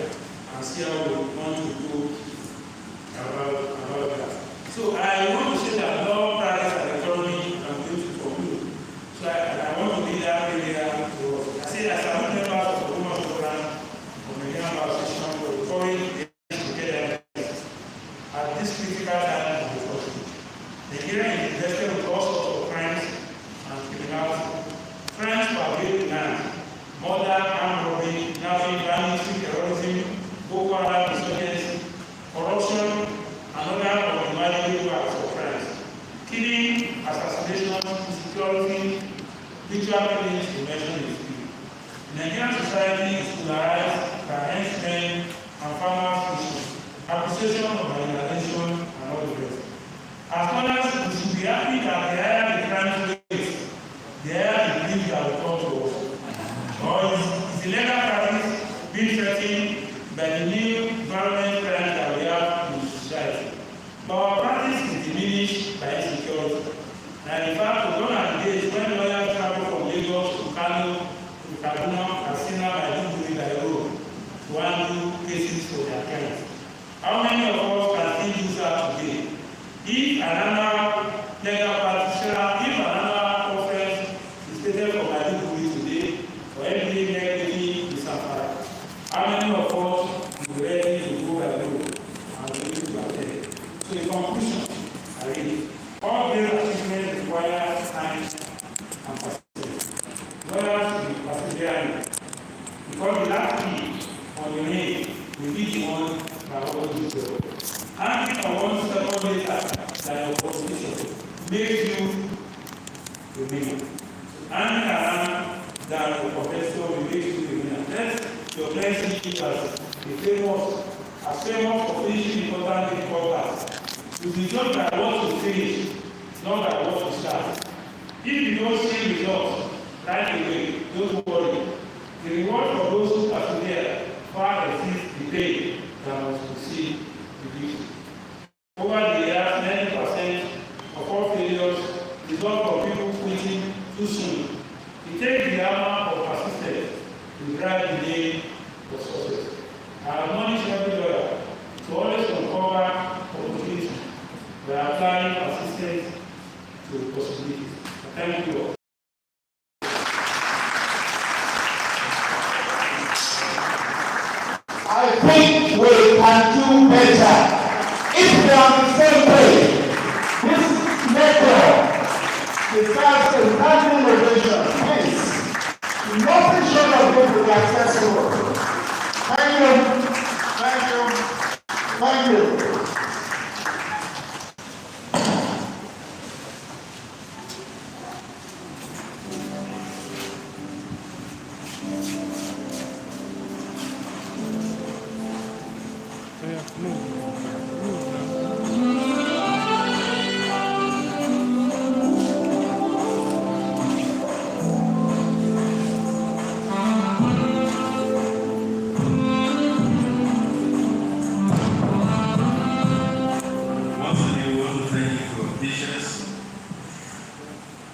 and see how we want to go about that. So I want to say that law, practice, and economy are beautiful for you. So I want to be that area to work. I say as a member of the OGBOMOSHO program of the Nigerian Bar Association for recording together at this critical time of the country. Nigeria is invested with all sorts of crimes and criminality. Crimes for big land, murder, armed robbery, kidnapping, banditry, terrorism, Boko Haram insurgency, corruption, and other unimaginable acts of crimes. Killing, assassination, insecurity, ritual killings to mention a few. Nigerian society is polarized by henchmen and farmers' issues, accusation of marginalization, and all the rest. As scholars, we should be happy that the higher the crime rate, the higher the belief that will come to us. Or is the legal practice being threatened by the new environment crime that we have in society? But our practice is diminished by insecurity. And in fact, we don't have days when lawyers travel from Lagos to Kano, to Kaduna, Katsina, Maiduguri by road to handle cases for their clients. How many of us can still use that today? If another legal practitioner, if another offense is stated for Maiduguri today, for every negative is Safari, how many of us will be ready to go by road and be able to attend? So in conclusion, I read, all these achievements require time and persistence. Lawyers will persevere because the last key on your name will be the one that will do so. Hanging on one second later than your position makes you a winner. Hanging around than your professor will make you a winner. Let your blessing keep us as famous for finishing important difficult tasks. You be judged by what you finish, not by what you start. If you don't see results right away, don't worry. The reward for those who persevere far exceeds the pay that must receive the victory. Over the years, 90% of all failures result from people quitting too soon. It takes the hammer of persistence to drive the nail of success. I admonish every lawyer to always uncover opportunities by applying persistence to possibilities. Thank you all. I think we can do better. If we are on the same page, this method deserves a national innovation. Please, nothing short of good will be accessible. Thank you. Thank you. Thank you.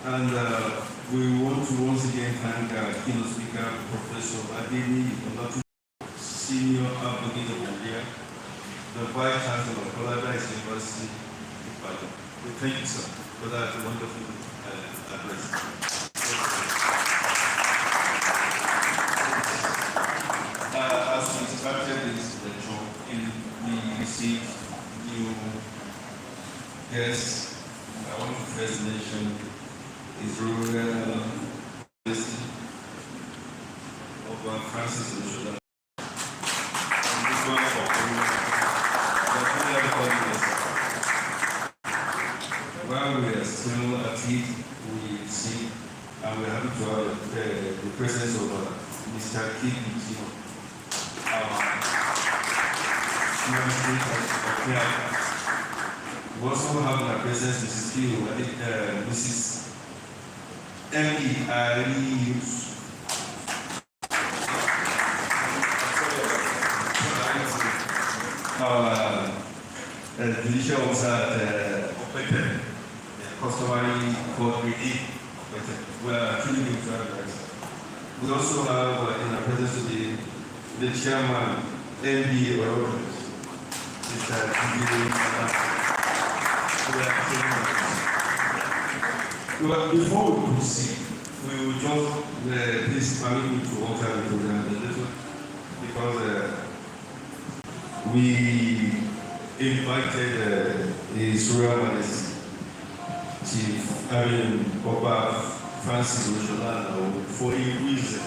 And we want to once again thank keynote speaker, Professor Adeni, Senior Advocate of Nigeria, the Vice Chancellor of Paradise University. Thank you, sir, for that wonderful address. As we started this lecture, we received new guests. I want to first mention His Royal Majesty of Francis Oshoda. And this one for while we are still at it, we see and we're happy to have the presence of Mr. Kiki, We also have in our presence Mrs. Kilo, I think Mrs. M.E. Our judicial officer appointed, customary court reading appointed. We are truly being travelers. We also have in our presence today the chairman, MD Orobis. But before we proceed, we will just please permit me to alter the program a little because we invited His Royal Majesty Chief Papa Francis Osholana for a reason,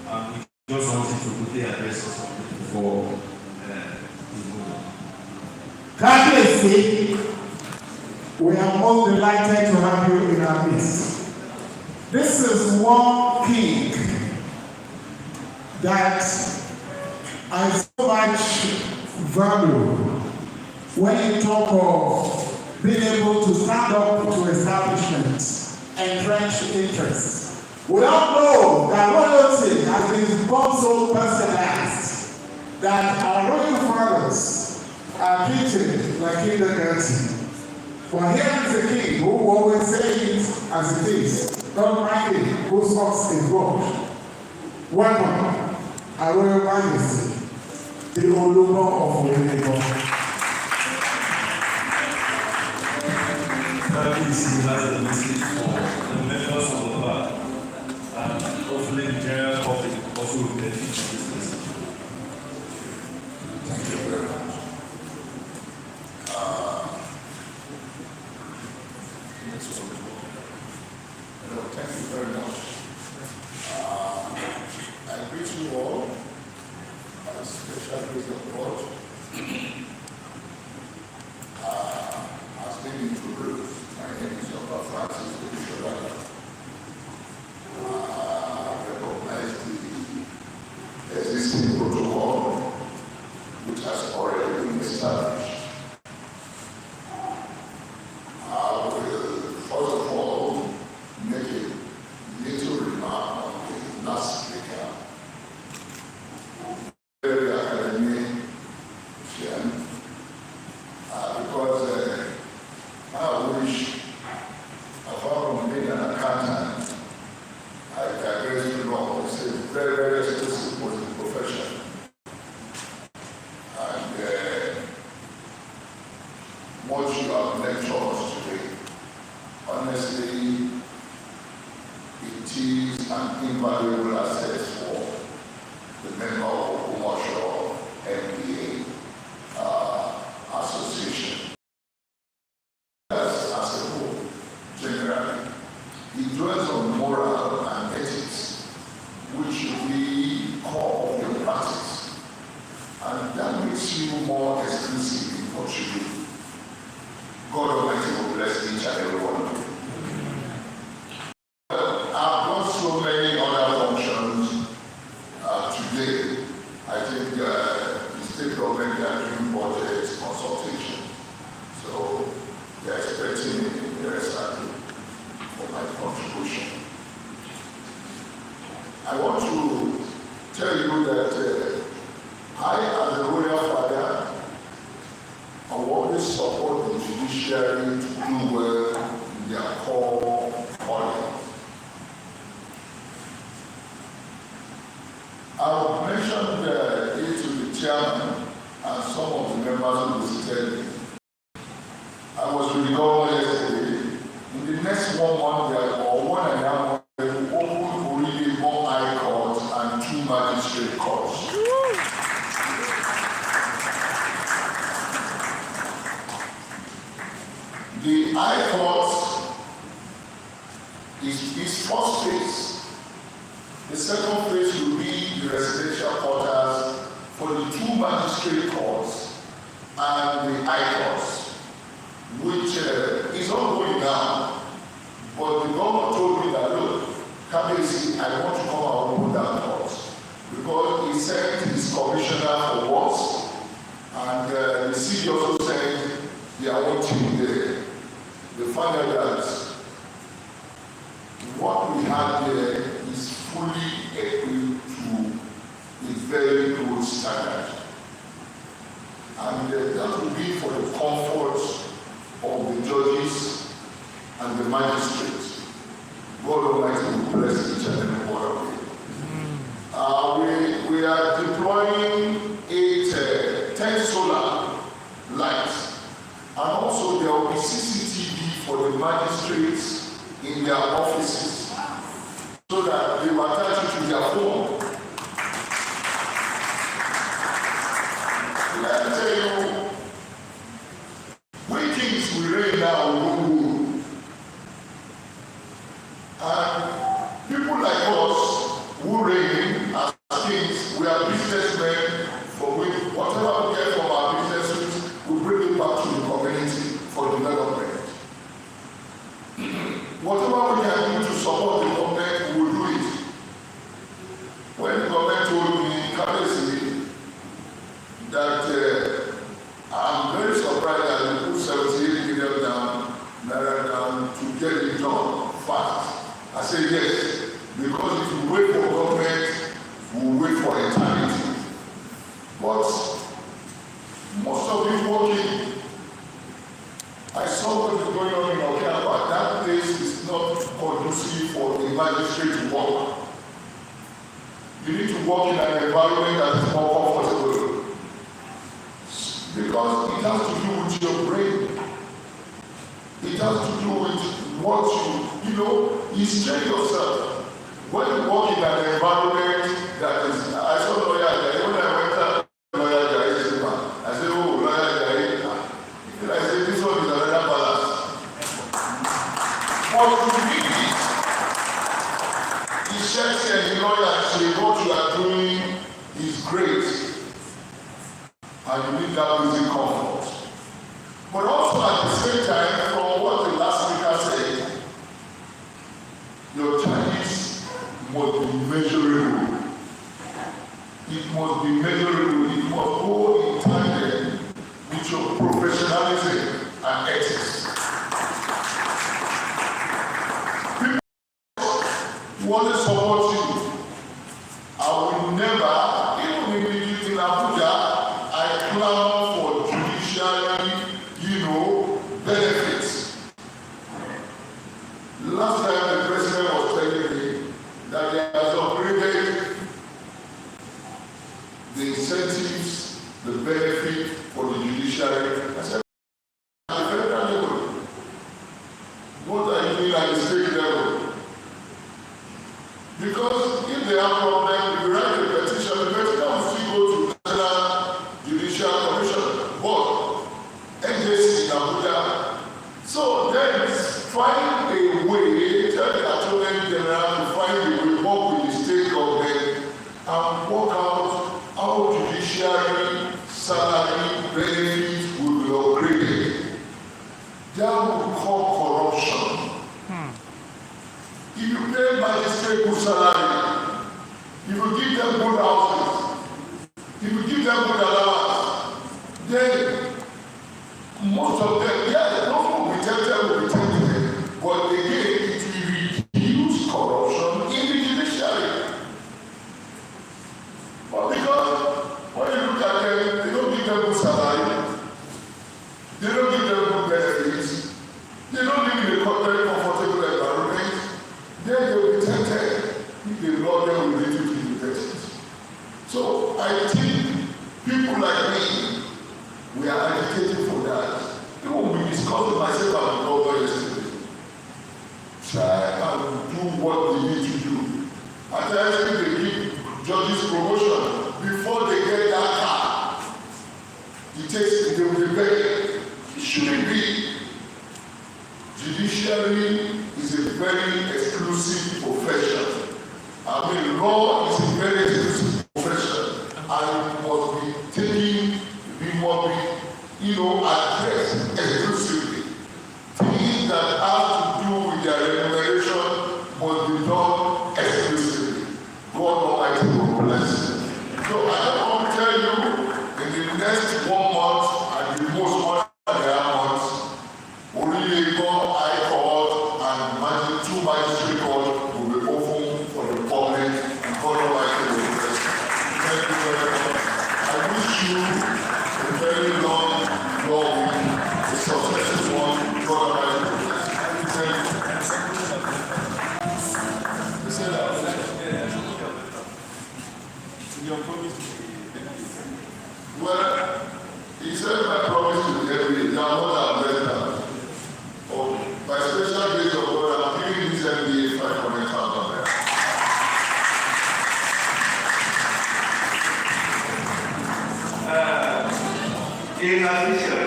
and we just wanted to put the address or something for his movement. Kábíyèsí, we are most delighted to have you in our midst. This is one king that I so much value when you talk of being able to stand up to establishments, entrenched interests. We all know that loyalty has been become so personalized that our royal fathers are treated like kindergarten. For here is a king who always says it as it is, don't mind it, whose ox is God. Welcome, our Royal Majesty, the Olumo of Oyenepo. He has a message for the members of the bar and hopefully the general public also will benefit from this message. Thank you very much. Thank you very much. I greet you all, as special grace of God. As been introduced, my name is Dr. Francis Osholana. I recognize the existing protocol which has already been established. I will, first of all, make a little remark on the last speaker. Very academic, because I wish, apart from being an accountant, I digress to law. It's a very, very expensive profession. And much you have lectured us today. Honestly, it is an invaluable asset for the member of OGBOMOSHO NBA association. As a whole, generally, it dwells on moral and ethics, which we call the practice, and that makes you more exclusive in what you do. God Almighty will bless each and every one of you. Well, I've got so many other functions today. I think the state government are doing budget consultation. So they are expecting me interested for my contribution. I want to tell you that I, as a royal father, I always support the judiciary to do well in their core calling. I mentioned it to the chairman and some of the members who visited me. I was with the governor yesterday. In the next 1 month, or 1.5 months, we will open already more high courts and 2 magistrate courts. The high court is its first phase. The second phase will be the residential quarters for the 2 magistrate courts and the high courts, which is ongoing now. But the governor told me that, look, Kabezi, I want to come and open that court, because he sent his commissioner for works, and the city also sent their own team there, they find out that what we have there is fully equipped to a very good standard. And that will be for the comfort of the judges and the magistrates. God Almighty will bless each and every one of you. We are deploying 10 solar lights, and also there will be CCTV for the magistrates in their offices, so that they will attach it to their phone. Let me tell you, when kings will reign now, we won't rule. And people like us who reign as kings, we are businessmen, for whatever we get from our businesses, we bring it back to the community for development. Whatever we can do to support the government, we will do it. When the government told me, currently, that I'm very surprised that they put 78 million down to get it done fast. I said yes, because if you wait for government, we will wait for eternity. But most of it working. I saw what is going on in Okea, but that place is not conducive for the magistrate to work. You need to work in an environment that is more comfortable. Because it has to do with your brain. It has to do with what you strain yourself. When you work in an environment that is, I saw lawyer guy, when I went out, lawyer guy, I said, oh, lawyer guy, I said, this one is another balance. What you need is checks and the lawyer actually what you are doing is great. And you need that basic comfort. But also at the same time, from what the last speaker said, your charges must be measurable. It must be measurable. It must go in tandem with your professionalism and ethics. People want to support you. I will never, even in Abuja, I plan for judiciary, benefits. Last time the president was telling me that he has upgraded the incentives, the benefit for the judiciary. I said, at the federal level, what are you doing at the state level? Because if they have problems, you write a petition, the petition will still go to the National Judicial Commission Board, NJC in Abuja. So then find a way, tell the Attorney General to find a way, work with the state government and work out how judiciary salary benefits will be upgraded. That will call corruption. If you pay magistrate good salary, if you give them good houses, if you give them good allowance, then most of them, yes, those will be tempted, but again, it will reduce corruption in the judiciary. But because when you look at them, they don't give them good salary, they don't give them good benefits, they don't live in a very comfortable environment, then they will be tempted if the law them will lead you to universities. So I think people like me, we are agitating for that. Even we discussed myself and the governor yesterday. Try and do what they need to do. At times they give judges promotion before they get that car. It takes they will be begging. It shouldn't be. Judiciary is a very exclusive profession. I mean, law is a very exclusive profession, and it must be taken, addressed exclusively. Things that have to do with their remuneration must be done exclusively. God Almighty will bless you. So I want to tell you, in the next 1 month, and the most month and a half month,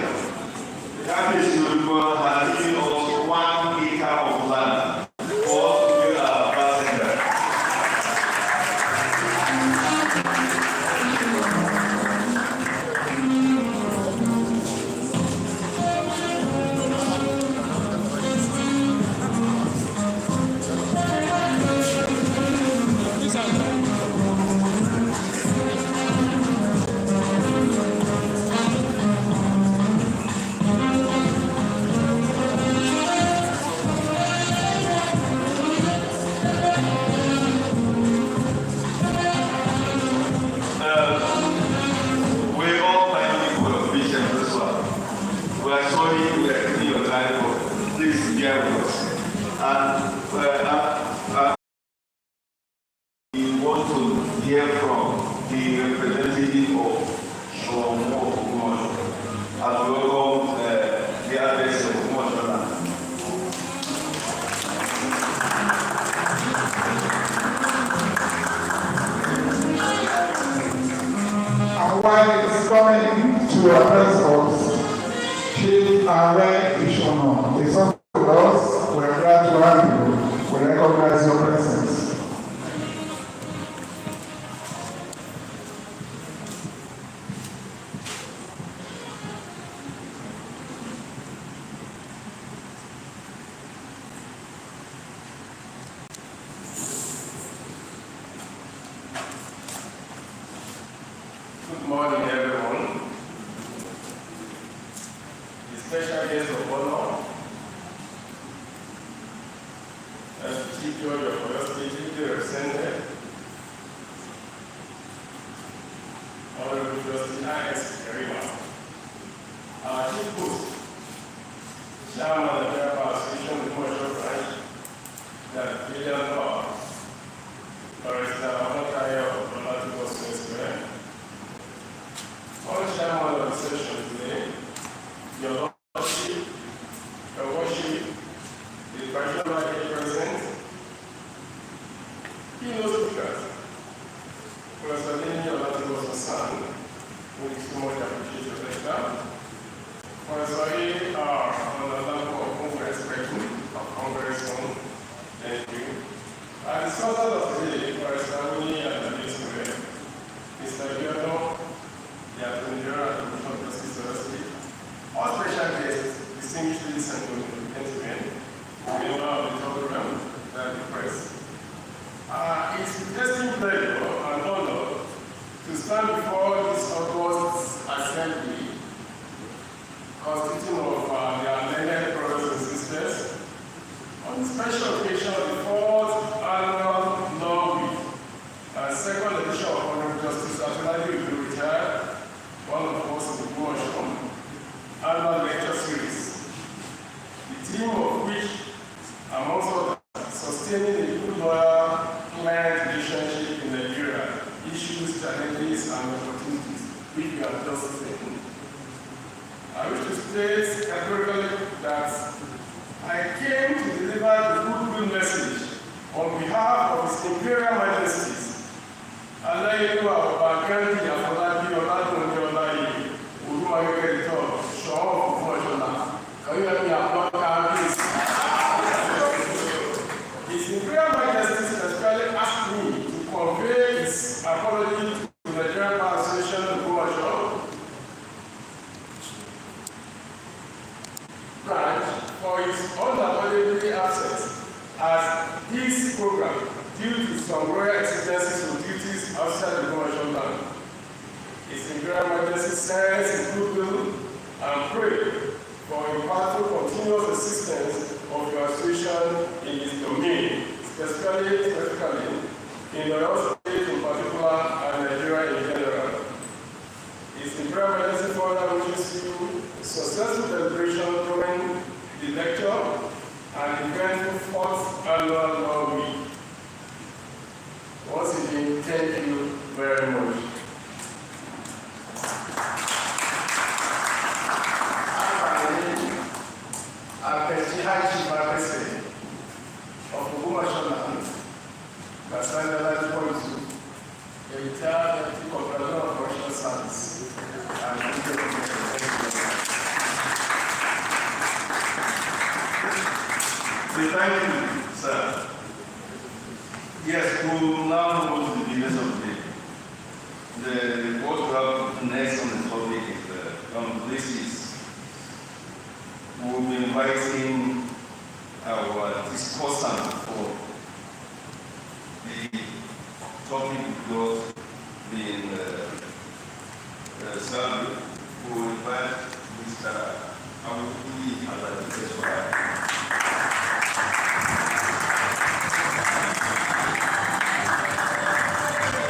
the Catholic University has given us 1 acre of land for us to build our bar center. We all finally full of vision this one. We are sorry we are taking your time, but please bear with us. And we want to hear from the representative of OGBOMOSHO as we welcome the address of OGBOMOSHO. And while it's coming to address us, Chief Are Ishono is also with us. We're glad to have you. We recognize your presence. Good morning, everyone. The special guest of honor, as the Chief Judge of Oyo State, duly represented, Honorable Justice I.S. Nigerian, our Chief Host, Chairman of the Nigerian Bar Association, the Commercial Branch, the Valiant Bar, Barrister Amakaya of Olatibo Square, all chairman of the session today, your lordship, your worship, the traditional market present, keynote speakers, Professor Lini Olatibo Square, who is too much appreciated your lecture, Professor A.R. on the level of Congress President of Congress Zone, thank you. And the sponsor of today, Professor Lini and the Square, Mr. Yono, the Attorney General of the Commission of Justice, all special guests, distinguished ladies and gentlemen, member of the program, and the press. It's a distinct pleasure and honor to stand before this August assembly, consisting of their learned brothers and sisters, on the special occasion of the 4th annual Law Week and 2nd edition of Honorable Justice Attorney retired, one of us in the OGBOMOSHO annual lecture series, the theme of which, amongst others, sustaining a good lawyer-client relationship in Nigeria, issues, challenges, and opportunities, which we have just seen. I wish to state categorically that I came to deliver the goodwill message on behalf of His Imperial Majesties, Alayeluwa Ọba Gandhi Afolabi Olatunji Olayi Odumayege III, Ṣọ̀ún of OGBOMOSHO. Can you help me applaud her, please? His Imperial Majesty specifically asked me to convey his apology to the Nigerian Bar Association of OGBOMOSHO branch for his unavoidably absence as this program, due to some royal exigencies or duties outside the OGBOMOSHO land. His Imperial Majesty sends his goodwill and pray for impactful continuous assistance of your association in his domain, specifically in Oyo State in particular and Nigeria in general. His Imperial Majesty further wishes you successful celebration during the lecture and eventful 4th annual Law Week. Once again, thank you very much. I'm Chief President of OGBOMOSHO land, Kasanda Latipoitu, a retired Deputy Coordinator of Commercial Service, and Okay, thank you, sir. Yes, we will now go to the business of the day. What we have next on the topic is places. We will be inviting our discussant for the topic because being served. We will invite Mr. Awuyi as a guest.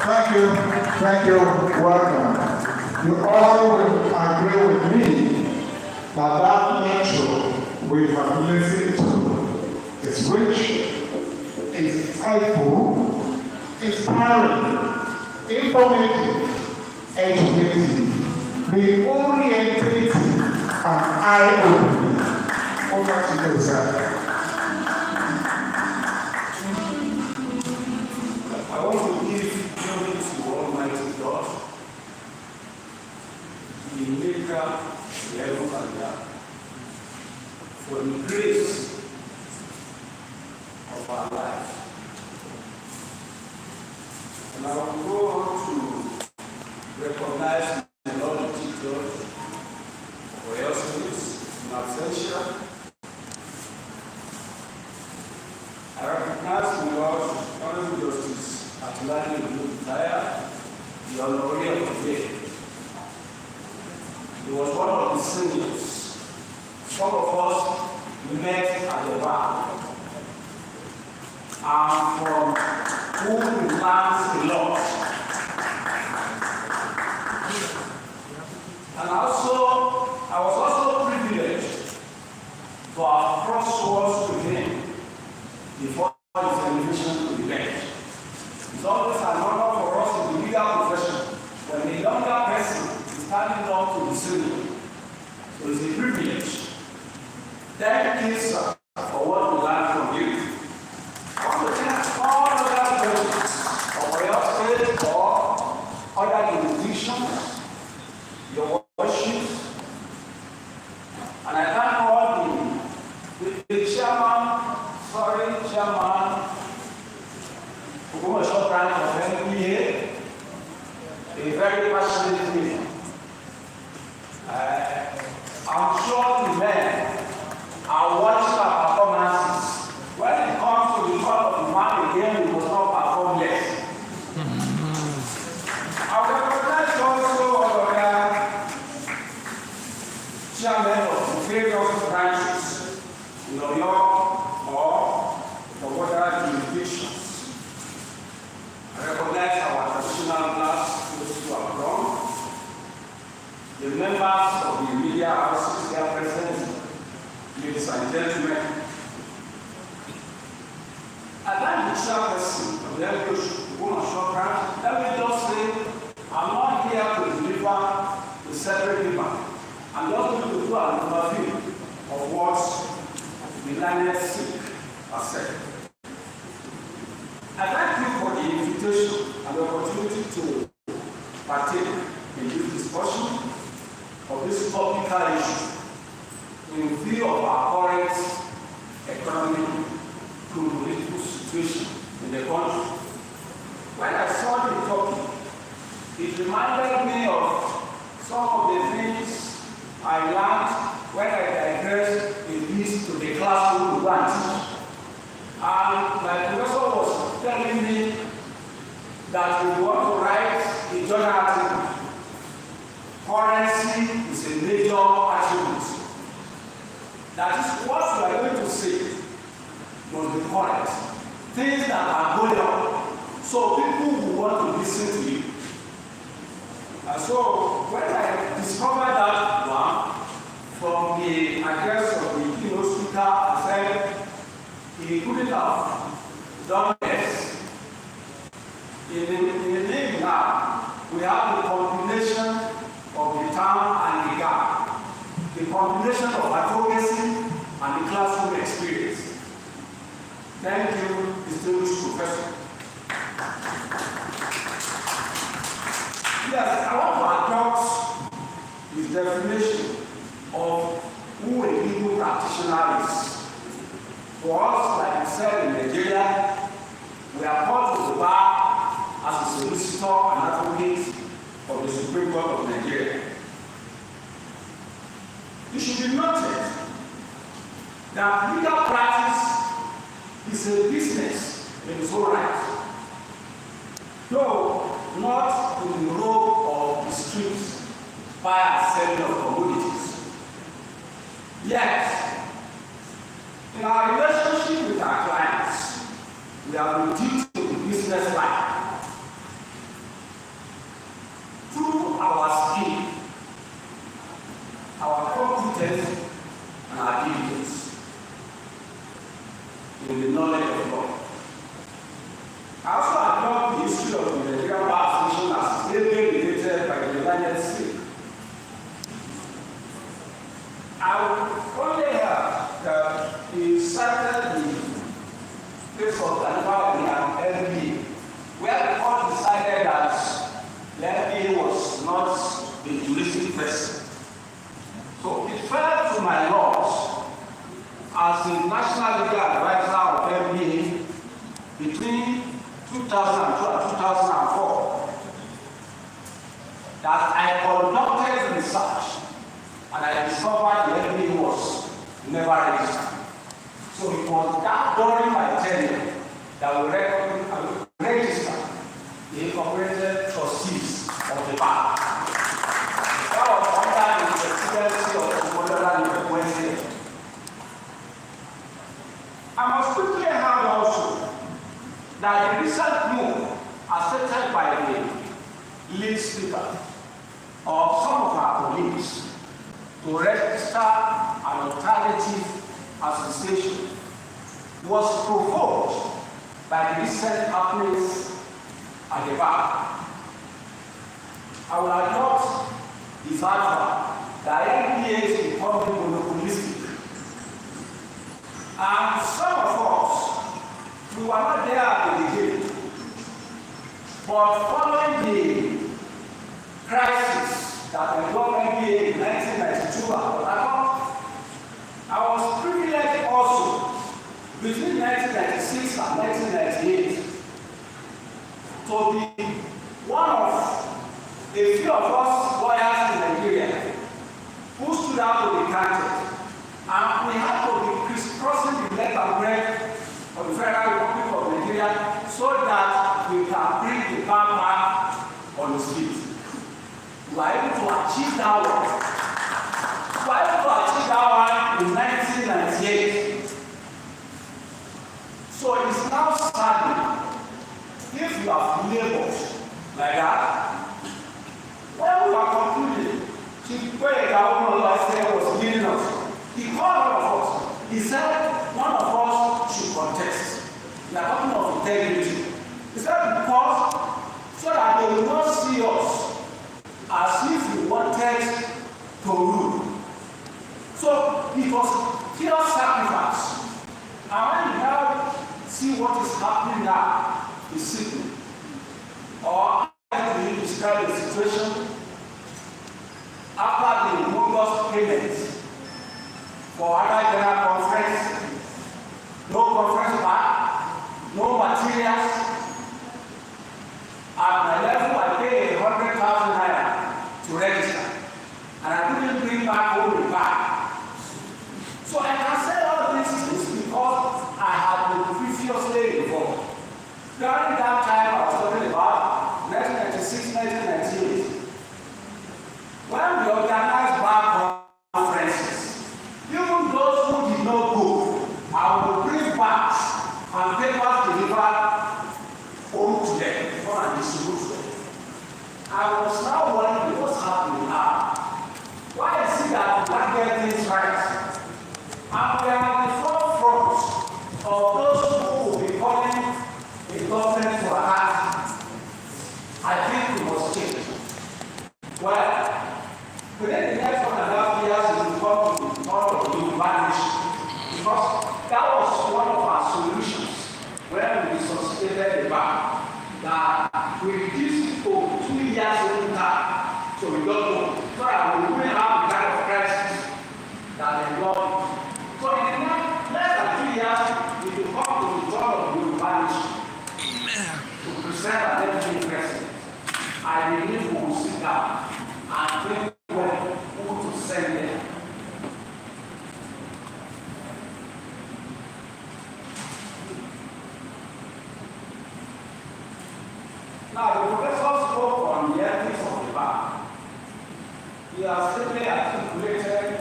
Thank you, welcome. You all will agree with me that metro we have listened to is rich, is insightful, inspiring, informative, educating, being oriented, and eye-opening. Over to you, sir. I want to give glory to Almighty God, the maker of heaven and earth, for the grace of our life. And I will go on to recognize the Lord of Jesus for your service in absentia. I recognize the Lord, Honorable Justice Atulani Olutaya, the honorary of the day. He was one of the seniors. Some of us met at the bar, and from whom we learned a lot. And I was also privileged to have crosswords with him before his elevation to the bench. It's always an honor for us in the legal profession when a younger person is standing up to the senior. So it's a privilege. Thank you, sir, for what we learned from you. I want to thank all other judges of your state or other jurisdictions, your worship, and I thank all the chairman, OGBOMOSHO branch of NPA, a very passionate man. I'm sure the men are watching our performances. When it comes to the call of the man again, we must not perform less. I will recognize also our chairman of the various branches in Oyo or from other jurisdictions. I recognize our traditional class, those who are wrong. The members of the media houses here present, ladies and gentlemen. I thank the chairperson of the OGBOMOSHO branch. Let me just say, I'm not here to deliver the separate paper. I'm just going to do an overview of what the learned sick has said. I thank you for the invitation and the opportunity to partake in this discussion of this topical issue in view of our current economic and political situation in the country. When I saw the topic, it reminded me of some of the things I learned when I digressed in this to the classroom to go and teach. And my professor was telling me that if you want to write a journal article, currency is a major attribute. That is what you are going to say must be current. Things that are going on. So people will want to listen to you. And so when I discovered that one from the address of the keynote speaker, I said he couldn't have done this. In the name now, we have the combination of the term and the gap, the combination of advocacy and the classroom experience. Thank you, distinguished professor. Yes, I want to adopt his definition of who a legal practitioner is. For us, like we said in Nigeria, we are called to the bar as a solicitor and advocate of the Supreme Court of Nigeria. It should be noted that legal practice is a business in its own right, though not in the role of the streets by and selling of commodities. Yet, in our relationship with our clients, we are reduced to the business life through our skill, our competence, and our diligence in the knowledge of God. I also acknowledge the history of the Nigerian Bar Association as stated related by the Valiant Bar. I would only have that he cited the case of the NBA, where the court decided that the NBA was not a juristic person. So it fell to my laws as the national legal advisor of NBA between 2002 and 2004 that I conducted research and I discovered the NBA was never registered. So it was that during my tenure that we registered the incorporated trustees of the bar. That was under the presidency of the Modern Wednesday. I must quickly add also that the recent move accepted by the lead speaker of some of our colleagues to register an alternative association was provoked by the recent happenings at the bar. I will adopt the fact that NBA is becoming monopolistic. And some of us, we were not there at the beginning, but following the crisis that engulfed NBA in 1992 I was privileged also between 1996 and 1998 to be one of a few of us lawyers in Nigeria who stood out to be counted. And we had to be crisscrossing the left and right of the Federal Republic of Nigeria so that we can bring the bar back on the street. We were able to achieve that one. We were able to achieve that one in 1998. So it's now saddening if you have labored like that. When we were concluding, Chief Governor last year was leading us. He called one of us. He said one of us should contest. We are talking of integrity. He said because so that they will not see us as if we wanted to rule. So it was pure sacrifice. And when you now see what is happening now, is sickening. Or how do you describe the situation after the bogus payments for other general conference, no conference back, no materials. At my level, I paid 100,000 naira to register, and I couldn't bring back home the bag. So I can say all this is because I had been previously involved. During that time, I was talking about 1996, 1998. When we organized bar conferences, even those who did not go, I would bring bags and papers delivered home to them before I distribute them. I was now wondering what's happening now. Why is it that we can't get things right? And we are at the forefront of those who will be calling the government to act. I think we must change. Well, within the next 1.5 years, it will come to all of you vanish. Because that was one of our solutions when we resuscitated the bar. That we reduced it to 2 years old time. So we don't know. So that we wouldn't have the kind of crisis that they got. So in less than 2 years, send an deputy president, I believe we will sit down and think well who to send them. Now, the professor spoke on the ethics of the bar. He has simply articulated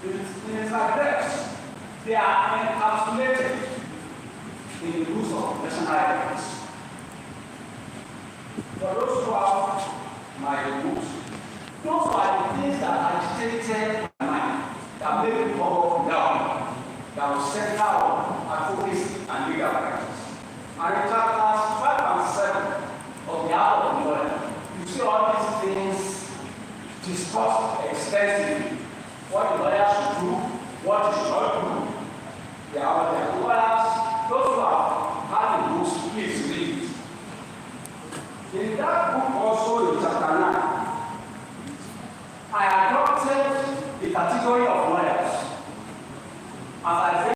in his address. They are encapsulated in the rules of national ethics. For those who have my books, those are the things that agitated my mind, that made me come down, that will center on advocacy and legal practice. And in chapters 5 and 7 of the Art of Lawyer, you see all these things discussed extensively. What the lawyer should do, what he should not do. They are the lawyers, those who have had the books, please read. In that book also in chapter 9, I adopted the category of lawyers as I